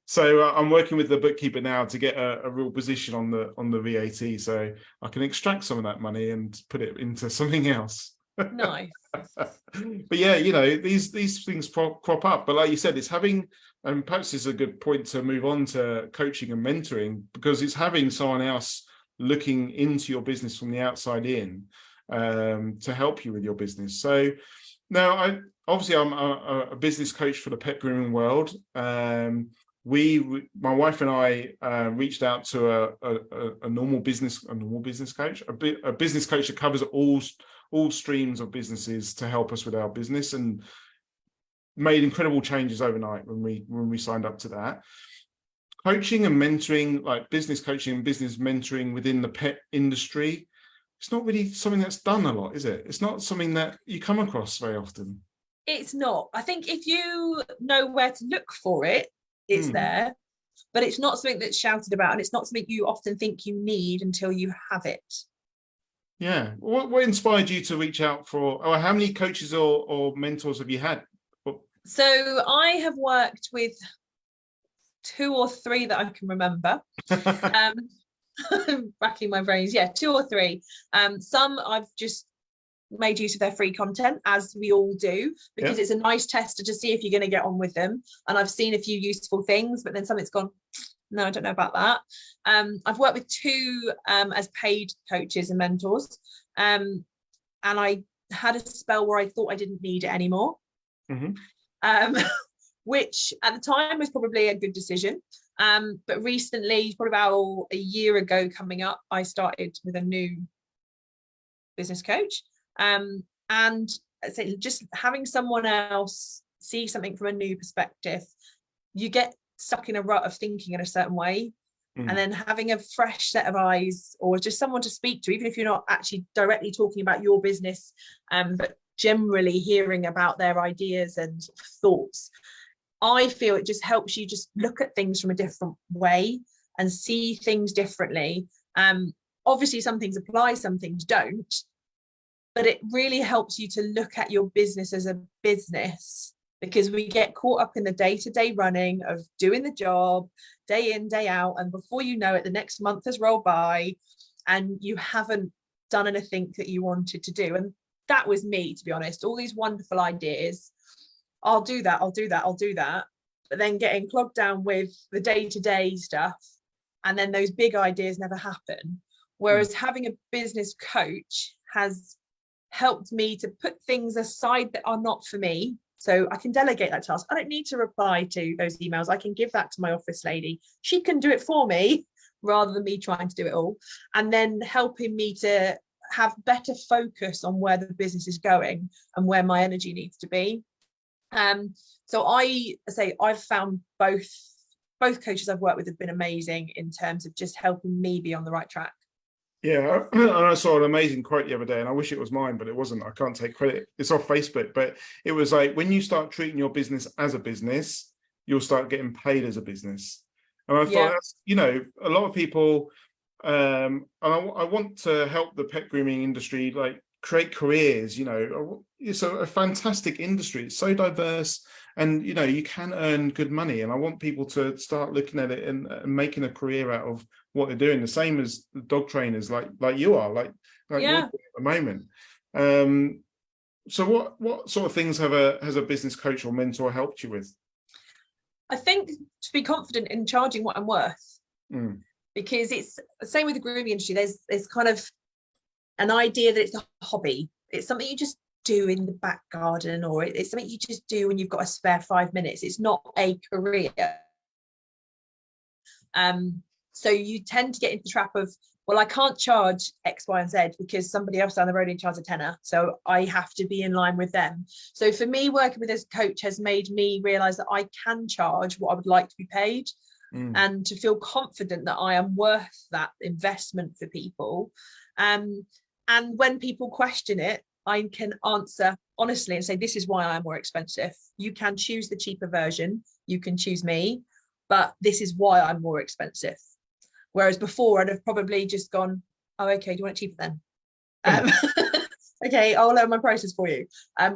So I'm working with the bookkeeper now to get a real position on the VAT, so I can extract some of that money and put it into something else. Nice. But yeah, these things crop up. But like you said, it's having, and perhaps it's a good point to move on to coaching and mentoring, because it's having someone else looking into your business from the outside in, to help you with your business. So now I'm a business coach for the pet grooming world. My wife and I reached out to a normal business coach, a business coach that covers all streams of businesses to help us with our business, and made incredible changes overnight when we signed up to that. Coaching and mentoring, like business coaching and business mentoring within the pet industry, it's not really something that's done a lot, is it? It's not something that you come across very often. It's not. I think if you know where to look for it, it's there, but it's not something that's shouted about, and it's not something you often think you need until you have it. Yeah. What inspired you to reach out for, or how many coaches or mentors have you had? So I have worked with 2 or 3 that I can remember. Racking my brains. Yeah, 2 or 3. Some I've just made use of their free content, as we all do, because it's a nice tester to see if you're going to get on with them. And I've seen a few useful things, but then something's gone, no, I don't know about that. I've worked with 2 as paid coaches and mentors, and I had a spell where I thought I didn't need it anymore. Which at the time was probably a good decision. But recently, probably about a year ago coming up, I started with a new business coach. And just having someone else see something from a new perspective, you get stuck in a rut of thinking in a certain way. And then having a fresh set of eyes, or just someone to speak to, even if you're not actually directly talking about your business, but generally hearing about their ideas and thoughts, I feel it just helps you just look at things from a different way and see things differently. Obviously, some things apply, some things don't, but it really helps you to look at your business as a business, because we get caught up in the day-to-day running of doing the job day in, day out, and before you know it, the next month has rolled by and you haven't done anything that you wanted to do. And that was me, to be honest. All these wonderful ideas, I'll do that, but then getting clogged down with the day-to-day stuff, and then those big ideas never happen. Whereas having a business coach has helped me to put things aside that are not for me, so I can delegate that task. I don't need to reply to those emails. I can give that to my office lady. She can do it for me rather than me trying to do it all, and then helping me to have better focus on where the business is going and where my energy needs to be. So I've found both coaches I've worked with have been amazing in terms of just helping me be on the right track. Yeah, I saw an amazing quote the other day, and I wish it was mine, but it wasn't. I can't take credit. It's off Facebook, but it was like, when you start treating your business as a business, you'll start getting paid as a business. And I thought, that's, a lot of people, and I want to help the pet grooming industry, like, create careers. It's a fantastic industry. It's so diverse, and you can earn good money. And I want people to start looking at it and making a career out of what they're doing. The same as the dog trainers, like you are, like you're doing at the moment. So what sort of things has a business coach or mentor helped you with? I think to be confident in charging what I'm worth, because it's the same with the grooming industry. There's kind of an idea that it's a hobby. It's something you just do in the back garden, or it's something you just do when you've got a spare 5 minutes. It's not a career. So you tend to get into the trap of, well, I can't charge X, Y, and Z because somebody else down the road in charge a tenner, so I have to be in line with them. So for me, working with this coach has made me realize that I can charge what I would like to be paid, and to feel confident that I am worth that investment for people. And when people question it, I can answer honestly and say, this is why I'm more expensive. You can choose the cheaper version. You can choose me, but this is why I'm more expensive. Whereas before I'd have probably just gone, oh, okay, do you want it cheaper then? Okay, I'll lower my prices for you.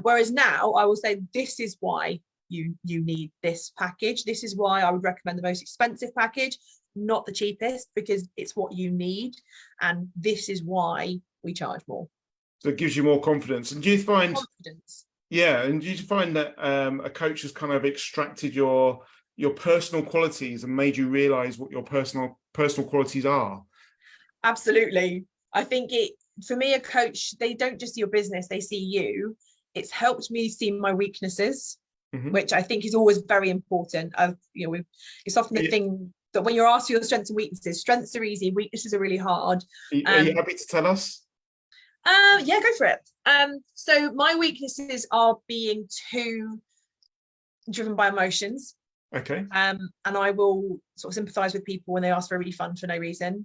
Whereas now I will say, this is why you need this package. This is why I would recommend the most expensive package, not the cheapest, because it's what you need. And this is why we charge more. So it gives you more confidence. And do you find Confidence. Yeah, and do you find that a coach has kind of extracted your personal qualities and made you realize what your personal qualities are? Absolutely. I think for me, a coach, they don't just see your business, they see you. It's helped me see my weaknesses, which I think is always very important. It's often the thing that when you're asked for your strengths and weaknesses, strengths are easy, weaknesses are really hard. Are you happy to tell us? Yeah, go for it. So my weaknesses are being too driven by emotions. Okay. And I will sort of sympathize with people when they ask for a refund for no reason.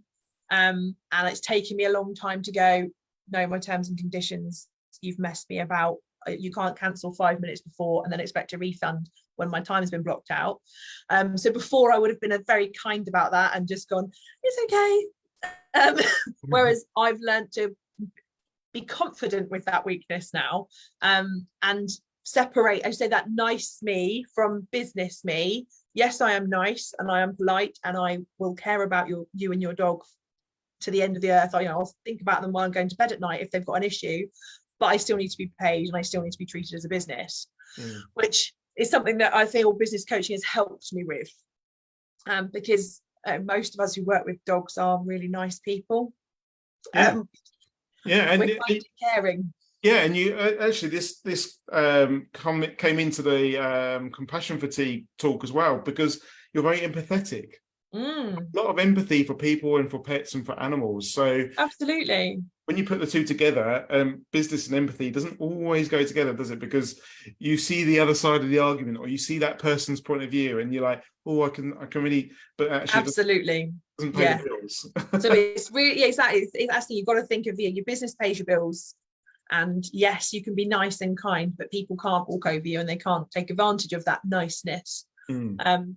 And it's taken me a long time to go, no, my terms and conditions, you've messed me about. You can't cancel 5 minutes before and then expect a refund when my time has been blocked out. So before I would have been very kind about that and just gone, it's okay. Whereas I've learned to be confident with that weakness now, and separate, I say, that nice me from business me. Yes, I am nice and I am polite and I will care about you and your dog to the end of the earth. I'll think about them while I'm going to bed at night if they've got an issue, but I still need to be paid and I still need to be treated as a business, which is something that I feel business coaching has helped me with, because most of us who work with dogs are really nice people. And we're caring. Yeah, and you actually this came into the compassion fatigue talk as well, because you're very empathetic. A lot of empathy for people and for pets and for animals. So absolutely, when you put the two together, business and empathy doesn't always go together, does it? Because you see the other side of the argument, or you see that person's point of view, and you're like, oh, I can really, but actually, absolutely, doesn't pay the bills. So it's really, exactly. It's actually, you've got to think of your business pays your bills, and yes, you can be nice and kind, but people can't walk over you and they can't take advantage of that niceness,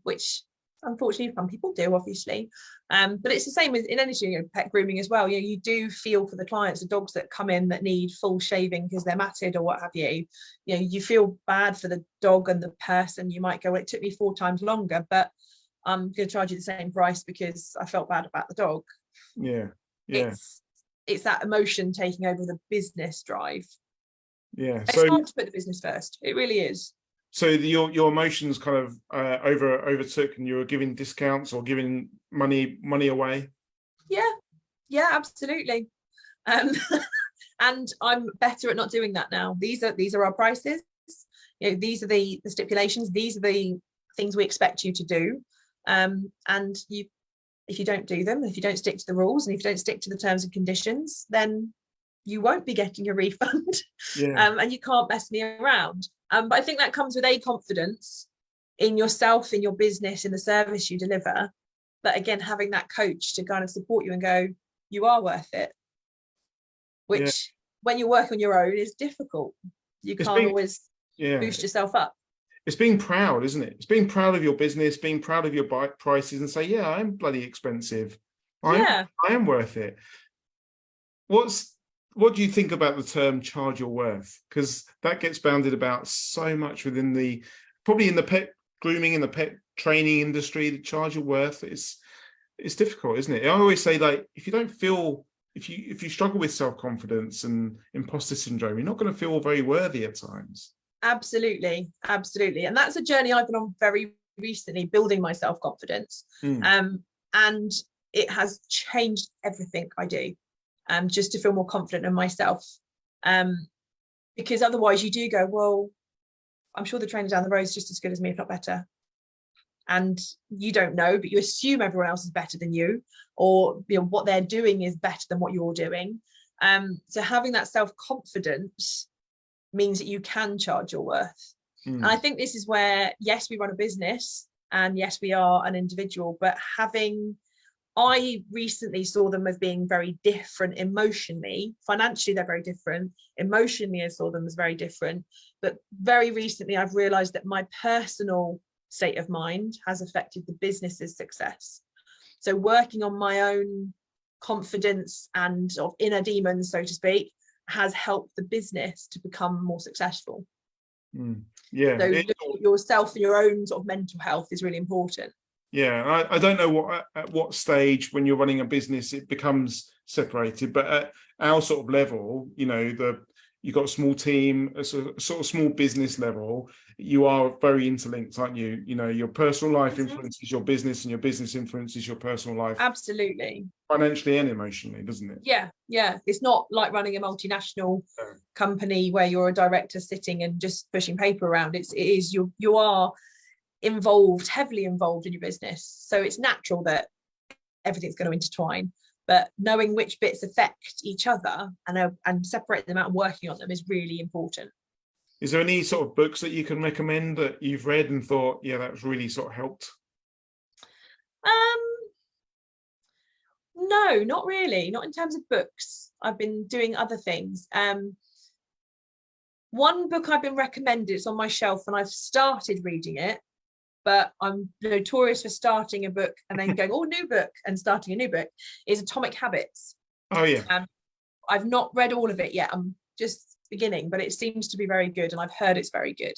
which unfortunately some people do, obviously. But it's the same as in anything, pet grooming as well. You do feel for the clients, the dogs that come in that need full shaving because they're matted or what have you. You feel bad for the dog and the person. You might go, well, it took me 4 times longer, but I'm going to charge you the same price because I felt bad about the dog. It's that emotion taking over the business drive. It's hard to put the business first. It really is. So your emotions kind of overtook, and you were giving discounts or giving money away. Yeah, absolutely. And I'm better at not doing that now. These are our prices. These are the stipulations. These are the things we expect you to do. And if you don't do them, if you don't stick to the rules, and if you don't stick to the terms and conditions, then you won't be getting your refund. And you can't mess me around. But I think that comes with a confidence in yourself, in your business, in the service you deliver. But again, having that coach to kind of support you and go, you are worth it. Which when you work on your own is difficult. You can't always boost yourself up. It's being proud, isn't it? It's being proud of your business, being proud of your prices, and say, yeah, I'm bloody expensive. I am worth it. What do you think about the term charge your worth? Because that gets bounded about so much within probably in the pet grooming, in the pet training industry. The charge your worth it's difficult, isn't it? I always say, like, if you don't feel, if you struggle with self-confidence and imposter syndrome, you're not going to feel very worthy at times. Absolutely. And that's a journey I've been on very recently, building my self-confidence. And it has changed everything I do. Just to feel more confident in myself, because otherwise you do go, well, I'm sure the trainer down the road is just as good as me, if not better, and you don't know, but you assume everyone else is better than you, or what they're doing is better than what you're doing. So having that self-confidence means that you can charge your worth. And I think this is where, yes, we run a business, and yes, we are an individual, but I recently saw them as being very different emotionally. Financially, they're very different. Emotionally, I saw them as very different. But very recently, I've realized that my personal state of mind has affected the business's success. So working on my own confidence and sort of inner demons, so to speak, has helped the business to become more successful. Yeah. So looking at yourself and your own sort of mental health is really important. Yeah, I don't know at what stage when you're running a business it becomes separated, but at our sort of level, you've got a small team, a sort of small business level, you are very interlinked, aren't you? Your personal life influences your business, and your business influences your personal life. Absolutely. Financially and emotionally, doesn't it? Yeah. It's not like running a multinational company where you're a director sitting and just pushing paper around. It is you are heavily involved in your business. So it's natural that everything's going to intertwine. But knowing which bits affect each other and separate them out and working on them is really important. Is there any sort of books that you can recommend that you've read and thought, yeah, that's really sort of helped? No, not really. Not in terms of books. I've been doing other things. One book I've been recommended, it's on my shelf and I've started reading it, but I'm notorious for starting a book and then going, new book, and starting a new book, is Atomic Habits. Oh, yeah. I've not read all of it yet. I'm just beginning, but it seems to be very good, and I've heard it's very good.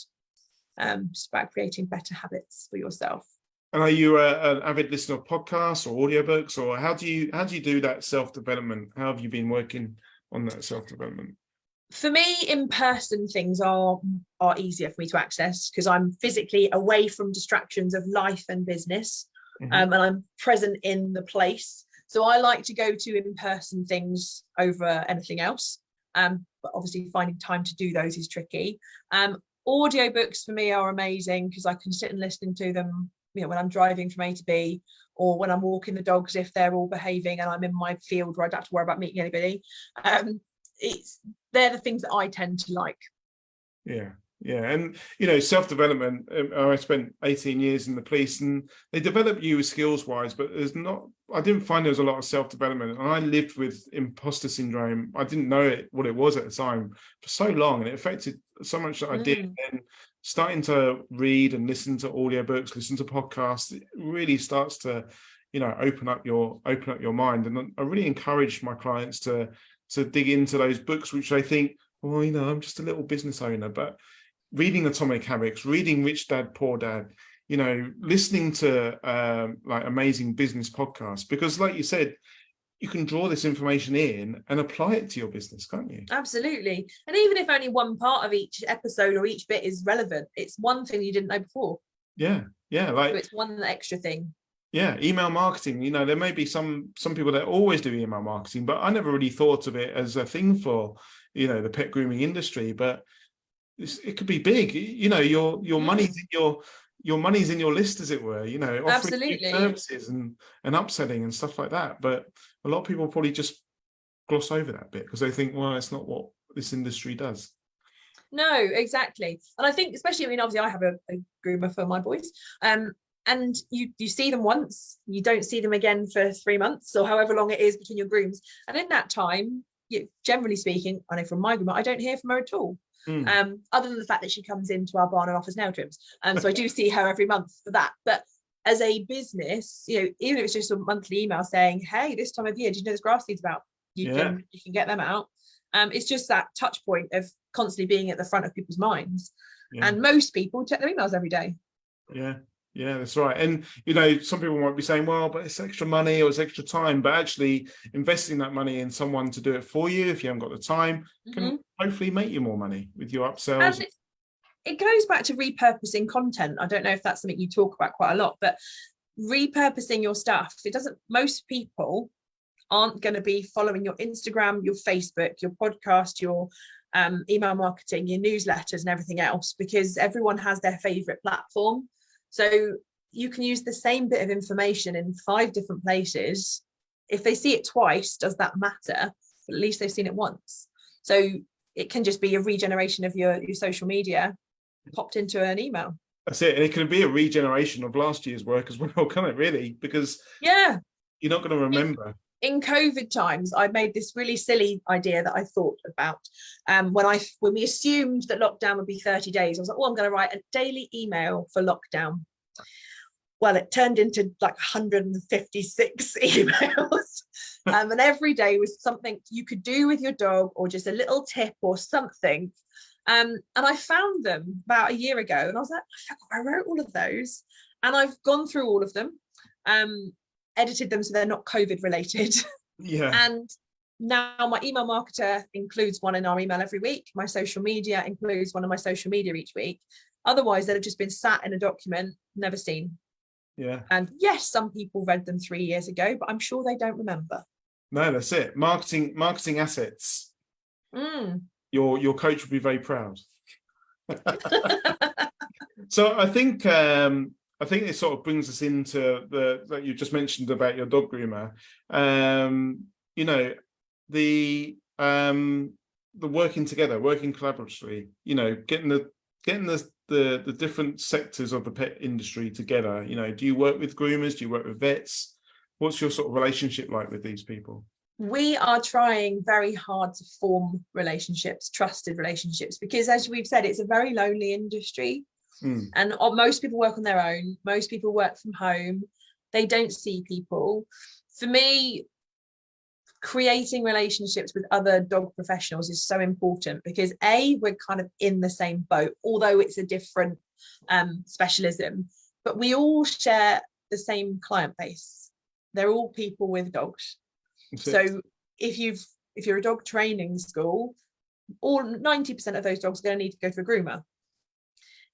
Just about creating better habits for yourself. And are you an avid listener of podcasts or audiobooks, or how do you do that self-development? How have you been working on that self-development? For me, in-person things are easier for me to access because I'm physically away from distractions of life and business, and I'm present in the place. So I like to go to in-person things over anything else. But obviously finding time to do those is tricky. Audiobooks for me are amazing because I can sit and listen to them, when I'm driving from A to B, or when I'm walking the dogs if they're all behaving and I'm in my field where I don't have to worry about meeting anybody. They're the things that I tend to like. Yeah. And self-development, I spent 18 years in the police, and they develop you skills wise, but I didn't find there was a lot of self-development, and I lived with imposter syndrome. I didn't know what it was at the time for so long, and it affected so much that I did. And starting to read and listen to audiobooks, listen to podcasts, it really starts to open up your mind. And I really encourage my clients to dig into those books, which I think, I'm just a little business owner, but reading Atomic Habits, reading Rich Dad, Poor Dad, listening to like amazing business podcasts, because like you said, you can draw this information in and apply it to your business, can't you? Absolutely. And even if only one part of each episode or each bit is relevant, it's one thing you didn't know before. Yeah. Like, so it's one extra thing. Yeah, email marketing, there may be some people that always do email marketing, but I never really thought of it as a thing for, the pet grooming industry, but it could be big. Your money's in your money's in your list, as it were, offering Absolutely. services and upselling and stuff like that. But a lot of people probably just gloss over that bit because they think, well, it's not what this industry does. No, exactly. And I think, especially, obviously I have a groomer for my boys. And you see them once, you don't see them again for 3 months or however long it is between your grooms. And in that time, generally speaking, I know from my groomer, I don't hear from her at all. Other than the fact that she comes into our barn and offers nail trims. So I do see her every month for that. But as a business, even if it's just a monthly email saying, hey, this time of year, do you know this grass seed's about? You can get them out. It's just that touch point of constantly being at the front of people's minds. And most people check their emails every day. Yeah, that's right. And, some people might be saying, well, but it's extra money or it's extra time, but actually investing that money in someone to do it for you, if you haven't got the time, can hopefully make you more money with your upsells. And it goes back to repurposing content. I don't know if that's something you talk about quite a lot, but repurposing your stuff. Most people aren't going to be following your Instagram, your Facebook, your podcast, your email marketing, your newsletters and everything else, because everyone has their favorite platform. So you can use the same bit of information in 5 different places. If they see it twice, does that matter? But at least they've seen it once. So it can just be a regeneration of your social media popped into an email. That's it. And it can be a regeneration of last year's work as well, can't it, really? Because you're not going to remember. In COVID times, I made this really silly idea that I thought about. When we assumed that lockdown would be 30 days, I was like, I'm going to write a daily email for lockdown. Well, it turned into like 156 emails. And every day was something you could do with your dog, or just a little tip or something. And I found them about a year ago, and I was like, I wrote all of those, and I've gone through all of them, edited them so they're not COVID related. Yeah. And now my email marketer includes one in our email every week. My social media includes one of my social media each week. Otherwise, they'd have just been sat in a document, never seen. Yeah. And yes, some people read them 3 years ago, but I'm sure they don't remember. No, that's it. Marketing assets. Mm. Your coach will be very proud. So I think it sort of brings us into the that you just mentioned about your dog groomer. You know, the working together, working collaboratively. You know, getting the different sectors of the pet industry together. You know, do you work with groomers? Do you work with vets? What's your sort of relationship like with these people? We are trying very hard to form relationships, trusted relationships, because as we've said, it's a very lonely industry. And most people work on their own. Most people work from home. They don't see people. For me, creating relationships with other dog professionals is so important, because we're kind of in the same boat, although it's a different specialism, but we all share the same client base. They're all people with dogs. So if you're a dog training school, all 90% of those dogs are going to need to go to a groomer.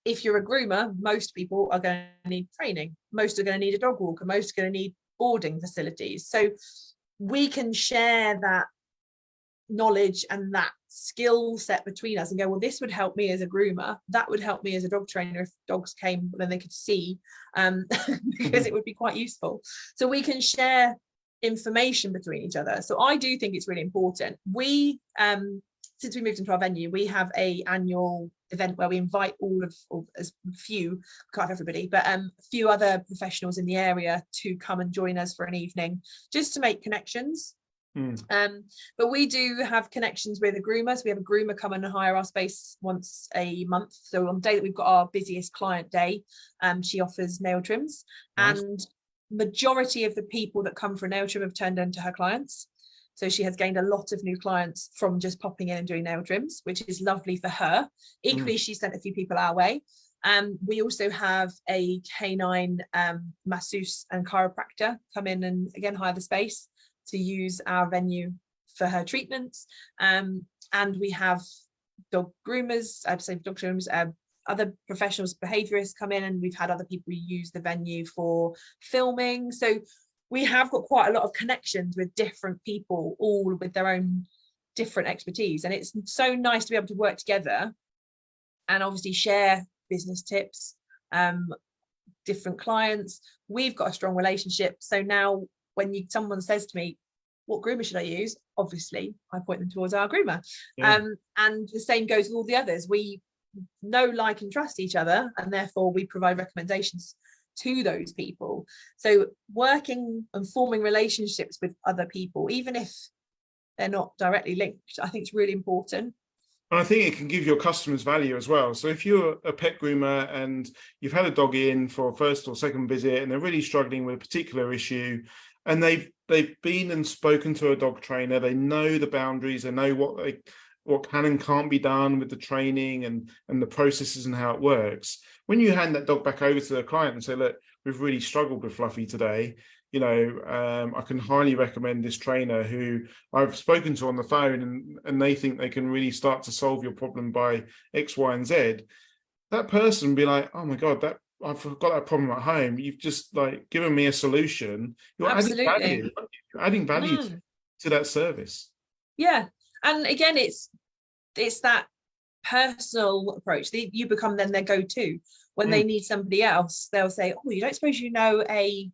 If you're a groomer, most people are going to need training. Most are going to need a dog walker. Most are going to need boarding facilities. So we can share that knowledge and that skill set between us and go, well, this would help me as a groomer. That would help me as a dog trainer if dogs came, then they could see, because it would be quite useful. So we can share information between each other. So I do think it's really important. We, since we moved into our venue, we have a annual event where we invite all of, or as few, can't have everybody, but a few other professionals in the area to come and join us for an evening, just to make connections. But we do have connections with a groomer. So we have a groomer come and hire our space once a month. So on the day that we've got our busiest client day, she offers nail trims. Nice. And majority of the people that come for a nail trim have turned into her clients. So she has gained a lot of new clients from just popping in and doing nail trims, which is lovely for her. Equally, she sent a few people our way. We also have a canine masseuse and chiropractor come in and again hire the space to use our venue for her treatments. And we have dog groomers, I'd say dog groomers, other professionals, behaviorists come in, and we've had other people use the venue for filming. So we have got quite a lot of connections with different people, all with their own different expertise. And it's so nice to be able to work together and obviously share business tips, different clients. We've got a strong relationship. So now when someone says to me, what groomer should I use? Obviously, I point them towards our groomer. Yeah. And the same goes with all the others. We know, like, and trust each other, and therefore we provide recommendations to those people. So working and forming relationships with other people, even if they're not directly linked, I think it's really important. And I think it can give your customers value as well. So if you're a pet groomer and you've had a dog in for a first or second visit and they're really struggling with a particular issue, and they've been and spoken to a dog trainer, they know the boundaries, they know what can and can't be done with the training and the processes and how it works. When you hand that dog back over to the client and say, look, we've really struggled with Fluffy today, you know, I can highly recommend this trainer who I've spoken to on the phone, and they think they can really start to solve your problem by X, Y, and Z. That person be like, oh my God, I've got that problem at home. You've just like given me a solution. You're Absolutely adding value. You're adding value to that service. Yeah. And again, it's that personal approach. You become then their go-to. When they need somebody else, they'll say, oh, you don't suppose you know a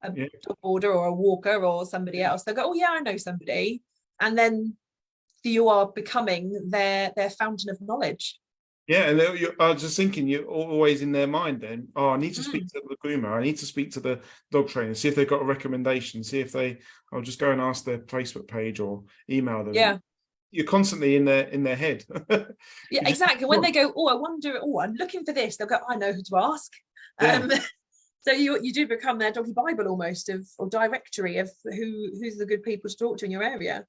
dog boarder or a walker or somebody else? They'll go, oh yeah, I know somebody. And then you are becoming their fountain of knowledge. Yeah, and I was just thinking, you're always in their mind then. Oh, I need to speak to the groomer. I need to speak to the dog trainer, see if they've got a recommendation, see if I'll just go and ask their Facebook page or email them. Yeah. You're constantly in their head. Yeah, exactly. When they go, oh, I wonder, I'm looking for this, they'll go, I know who to ask. So you do become their doggy Bible almost, or directory of who's the good people to talk to in your area.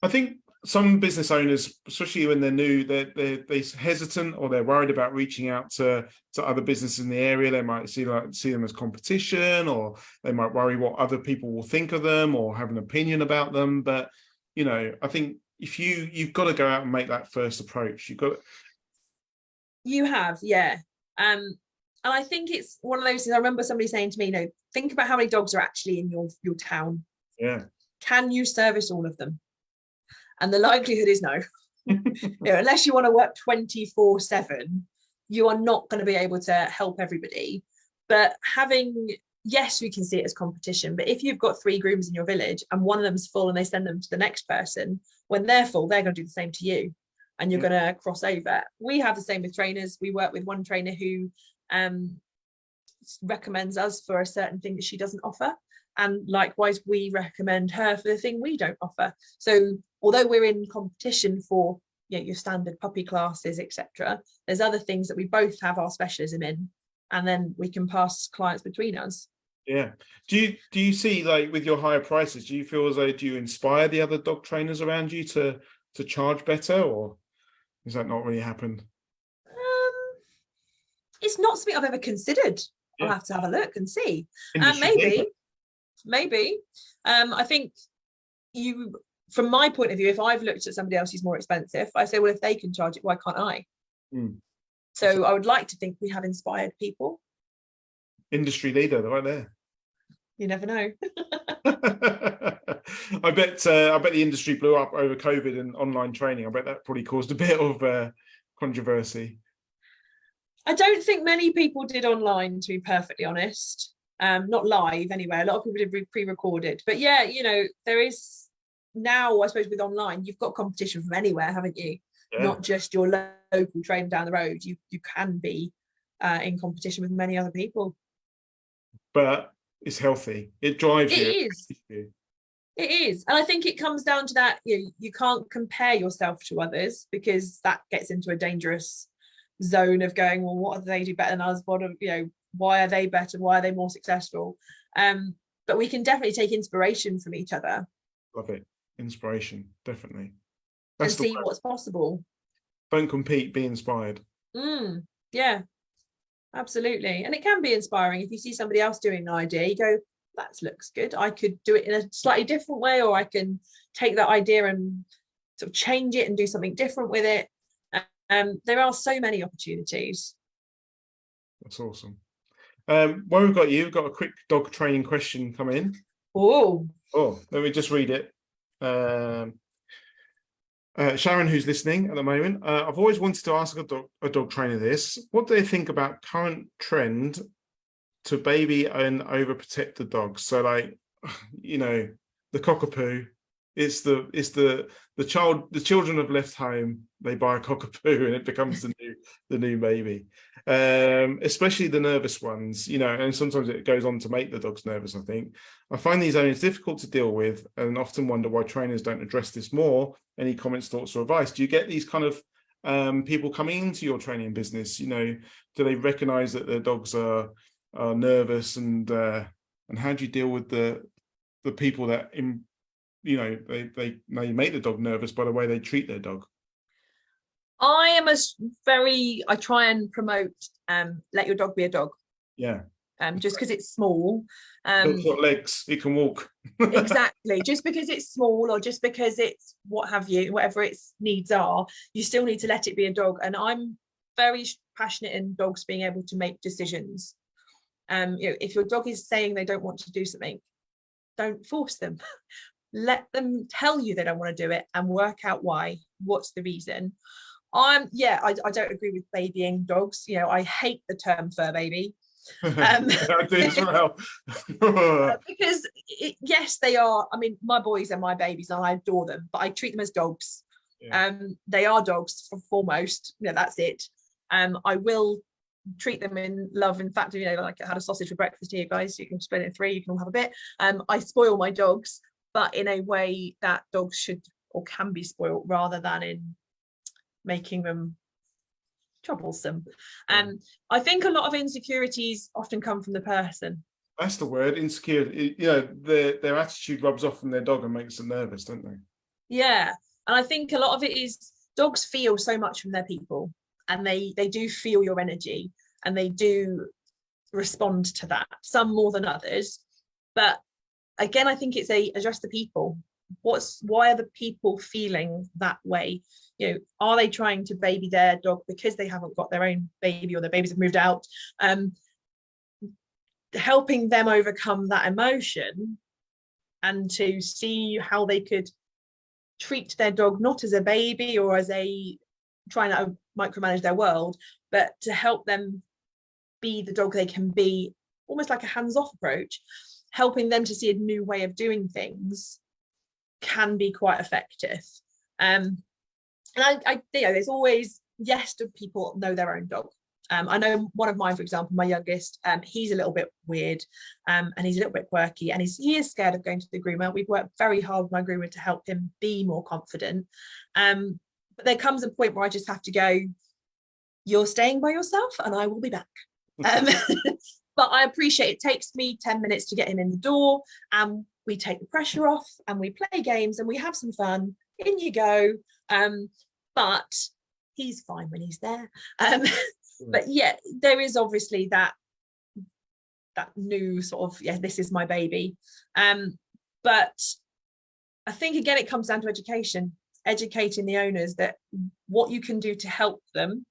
I think some business owners, especially when they're new, they're hesitant, or they're worried about reaching out to other businesses in the area. They might see them as competition, or they might worry what other people will think of them or have an opinion about them. But I think if you've got to go out and make that first approach. You have, yeah. And I think it's one of those things. I remember somebody saying to me, think about how many dogs are actually in your town. Yeah. Can you service all of them? And the likelihood is no. Unless you want to work 24/7, you are not going to be able to help everybody. But yes, we can see it as competition. But if you've got 3 groomers in your village and one of them's full and they send them to the next person, when they're full, they're going to do the same to you. And you're going to cross over. We have the same with trainers. We work with one trainer who recommends us for a certain thing that she doesn't offer. And likewise, we recommend her for the thing we don't offer. So although we're in competition for your standard puppy classes, etc., there's other things that we both have our specialism in, and then we can pass clients between us. Yeah. Do you see, like, with your higher prices, do you feel as though, do you inspire the other dog trainers around you to charge better, or has that not really happened? It's not something I've ever considered. I'll have to have a look and see. Maybe. I think from my point of view, if I've looked at somebody else who's more expensive, I say, well, if they can charge it, why can't I? So I would like to think we have inspired people. Industry leader right there. You never know. I bet the industry blew up over COVID and online training. I bet that probably caused a bit of controversy. I don't think many people did online, to be perfectly honest. Not live anyway. A lot of people did pre-recorded. But yeah, there is now, I suppose, with online, you've got competition from anywhere, haven't you? Yeah. Not just your local trainer down the road. You can be in competition with many other people. But it's healthy. It drives you. It is. And I think it comes down to that, you can't compare yourself to others, because that gets into a dangerous zone of going, well, what do they do better than us? Why are they better? Why are they more successful? But we can definitely take inspiration from each other. Love it. Inspiration, definitely. And see what's possible. Don't compete, be inspired. Yeah, absolutely. And it can be inspiring if you see somebody else doing an idea, you go, that looks good. I could do it in a slightly different way, or I can take that idea and sort of change it and do something different with it. There are so many opportunities. That's awesome. While we've got we've got a quick dog training question come in. Oh, let me just read it. Sharon, who's listening at the moment, I've always wanted to ask a dog trainer this. What do they think about current trend to baby and overprotect the dogs? So, like, the cockapoo. It's the children have left home, they buy a cockapoo and it becomes the new baby. Especially the nervous ones, and sometimes it goes on to make the dogs nervous, I think. I find these owners difficult to deal with and often wonder why trainers don't address this more. Any comments, thoughts, or advice? Do you get these kind of people coming into your training business? Do they recognize that their dogs are nervous, and how do you deal with the people that they make the dog nervous by the way they treat their dog? I try and promote let your dog be a dog. Yeah. Just because it's small. It's got legs, it can walk. Exactly. Just because it's small, or just because it's whatever its needs are, you still need to let it be a dog. And I'm very passionate in dogs being able to make decisions. If your dog is saying they don't want to do something, don't force them. Let them tell you they don't want to do it and work out why. What's the reason? I don't agree with babying dogs. I hate the term fur baby. I do as well. Because yes, they are. I mean, my boys are my babies and I adore them, but I treat them as dogs. Yeah. They are dogs foremost. That's it. I will treat them in love. In fact, like I had a sausage for breakfast here, guys. You can split it in 3. You can all have a bit. I spoil my dogs, but in a way that dogs should or can be spoiled, rather than in making them troublesome. Yeah. I think a lot of insecurities often come from the person. That's the word, insecure. Their attitude rubs off from their dog and makes them nervous, don't they? Yeah, and I think a lot of it is dogs feel so much from their people, and they do feel your energy, and they do respond to that, some more than others. But again, I think it's address the people. Why are the people feeling that way? Are they trying to baby their dog because they haven't got their own baby, or their babies have moved out? Helping them overcome that emotion, and to see how they could treat their dog not as a baby or as trying to micromanage their world, but to help them be the dog they can be, almost like a hands-off approach. Helping them to see a new way of doing things can be quite effective. And I there's always, yes, do people know their own dog? I know one of mine, for example, my youngest, he's a little bit weird, and he's a little bit quirky, and he is scared of going to the groomer. We've worked very hard with my groomer to help him be more confident. But there comes a point where I just have to go, you're staying by yourself and I will be back. But I appreciate it takes me 10 minutes to get him in the door, and we take the pressure off and we play games and we have some fun. In you go. But he's fine when he's there. But yeah, there is obviously that new sort of, yeah, this is my baby. But I think, again, it comes down to educating the owners that what you can do to help them,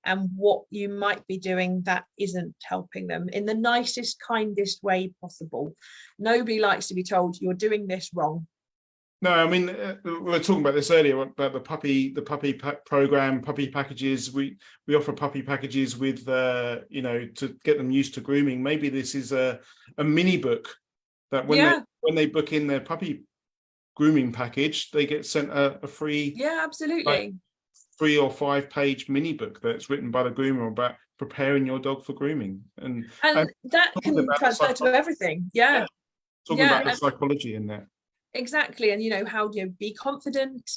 and what you might be doing that isn't helping them, in the nicest, kindest way possible. Nobody likes to be told you're doing this wrong. No, I mean, we were talking about this earlier about the puppy program, puppy packages. We offer puppy packages with, to get them used to grooming. Maybe this is a mini book that when they book in their puppy grooming package, they get sent a free, absolutely, 3 or 5 page mini book that's written by the groomer about preparing your dog for grooming, and that can transfer to everything. Talking about the psychology in that. Exactly. And how do you be confident?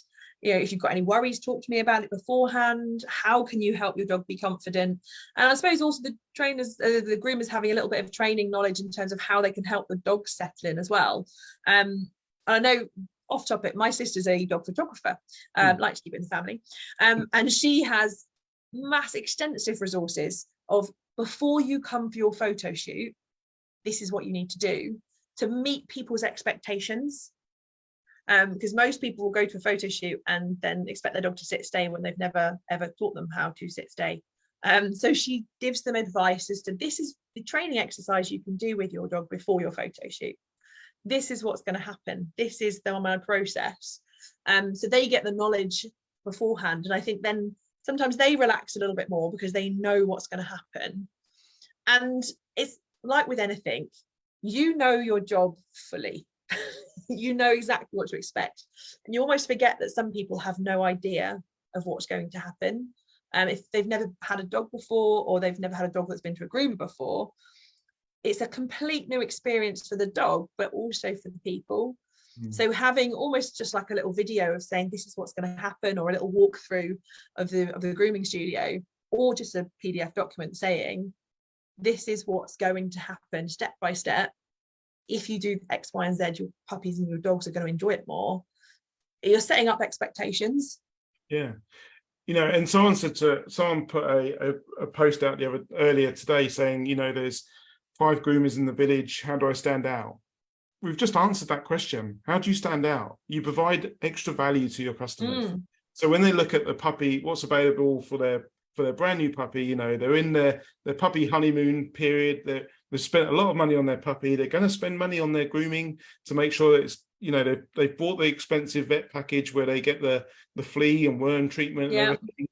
If you've got any worries, talk to me about it beforehand. How can you help your dog be confident? And I suppose also the trainers, the groomers, having a little bit of training knowledge in terms of how they can help the dog settle in as well. I know, off topic, my sister's a dog photographer, like to keep it in the family, and she has extensive resources of, before you come for your photo shoot, this is what you need to do to meet people's expectations. Because most people will go to a photo shoot and then expect their dog to sit stay when they've never ever taught them how to sit stay. So she gives them advice as to, this is the training exercise you can do with your dog before your photo shoot. This is what's going to happen. This is the my process. So they get the knowledge beforehand, and I think then sometimes they relax a little bit more because they know what's going to happen. And it's like with anything, your job fully. You know exactly what to expect, and you almost forget that some people have no idea of what's going to happen. If they've never had a dog before, or they've never had a dog that's been to a groomer before, it's a complete new experience for the dog, but also for the people. So having almost just like a little video of saying this is what's going to happen, or a little walkthrough of the grooming studio, or just a PDF document saying this is what's going to happen step by step. If you do X, Y, and Z, your puppies and your dogs are going to enjoy it more. You're setting up expectations. Yeah. And someone put a post out earlier today saying, there's 5 groomers in the village. How do I stand out? We've just answered that question. How do you stand out? You provide extra value to your customers. So when they look at the puppy, what's available for their brand new puppy, they're in their puppy honeymoon period. They've spent a lot of money on their puppy. They're going to spend money on their grooming to make sure that it's, they've bought the expensive vet package where they get the flea and worm treatment. And everything.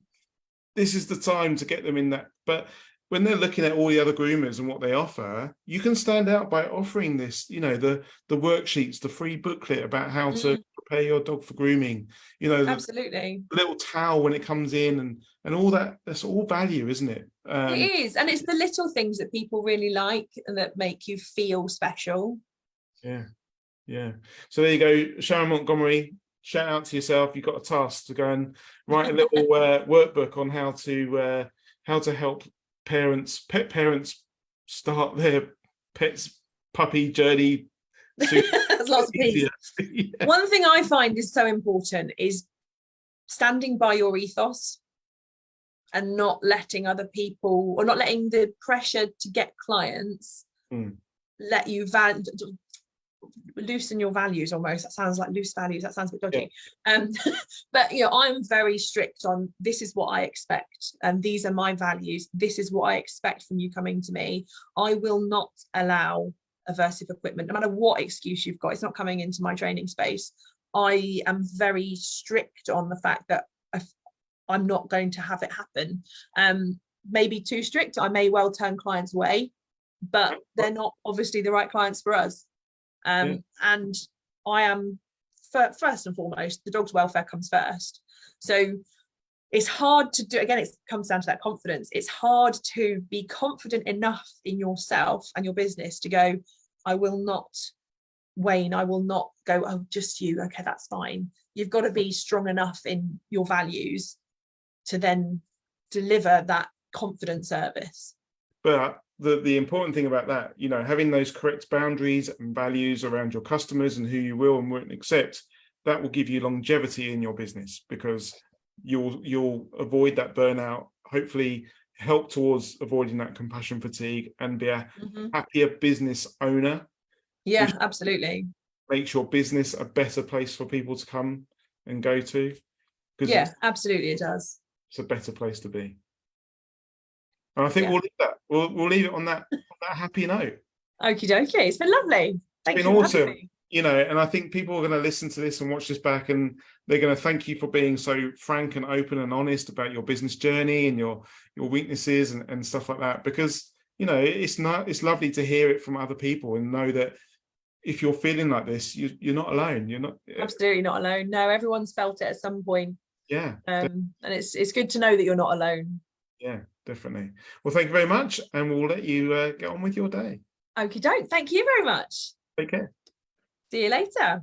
This is the time to get them in that. But when they're looking at all the other groomers and what they offer, you can stand out by offering this, the worksheets, the free booklet about how to prepare your dog for grooming, absolutely, the little towel when it comes in, and all that. That's all value, isn't it? It is, and it's the little things that people really like and that make you feel special. Yeah. So there you go, Sharon Montgomery. Shout out to yourself. You've got a task to go and write a little workbook on how how to help pet parents start their pet's puppy journey There's lots of P's. Yeah. One thing I find is so important is standing by your ethos and not letting other people, or not letting the pressure to get clients let you loosen your values almost. That sounds like loose values. That sounds a bit dodgy. Yeah. But I'm very strict on, this is what I expect, and these are my values. This is what I expect from you coming to me. I will not allow aversive equipment, no matter what excuse you've got. It's not coming into my training space. I am very strict on the fact that I'm not going to have it happen. Maybe too strict, I may well turn clients away, but they're not obviously the right clients for us. And I am, first and foremost, the dog's welfare comes first. So it's hard to do, again, it comes down to that confidence. It's hard to be confident enough in yourself and your business to go, I will not wane, I will not go, oh, just you, okay, that's fine. You've got to be strong enough in your values to then deliver that confident service. But the important thing about that, having those correct boundaries and values around your customers and who you will and won't accept, that will give you longevity in your business, because you'll avoid that burnout, hopefully help towards avoiding that compassion fatigue, and be a happier business owner. Yeah, absolutely. Makes your business a better place for people to come and go to. Yeah, absolutely it does. It's a better place to be. And I think we'll leave that. We'll leave it on that happy note. Okie dokie. It's been lovely. It's been awesome. And I think people are going to listen to this and watch this back, and they're going to thank you for being so frank and open and honest about your business journey and your weaknesses and stuff like that. Because it's lovely to hear it from other people and know that if you're feeling like this, you're not alone. You're not absolutely not alone. No, everyone's felt it at some point. Yeah. And it's good to know that you're not alone. Yeah, definitely. Well, thank you very much, and we'll let you get on with your day. Okie doke. Thank you very much. Take care. See you later.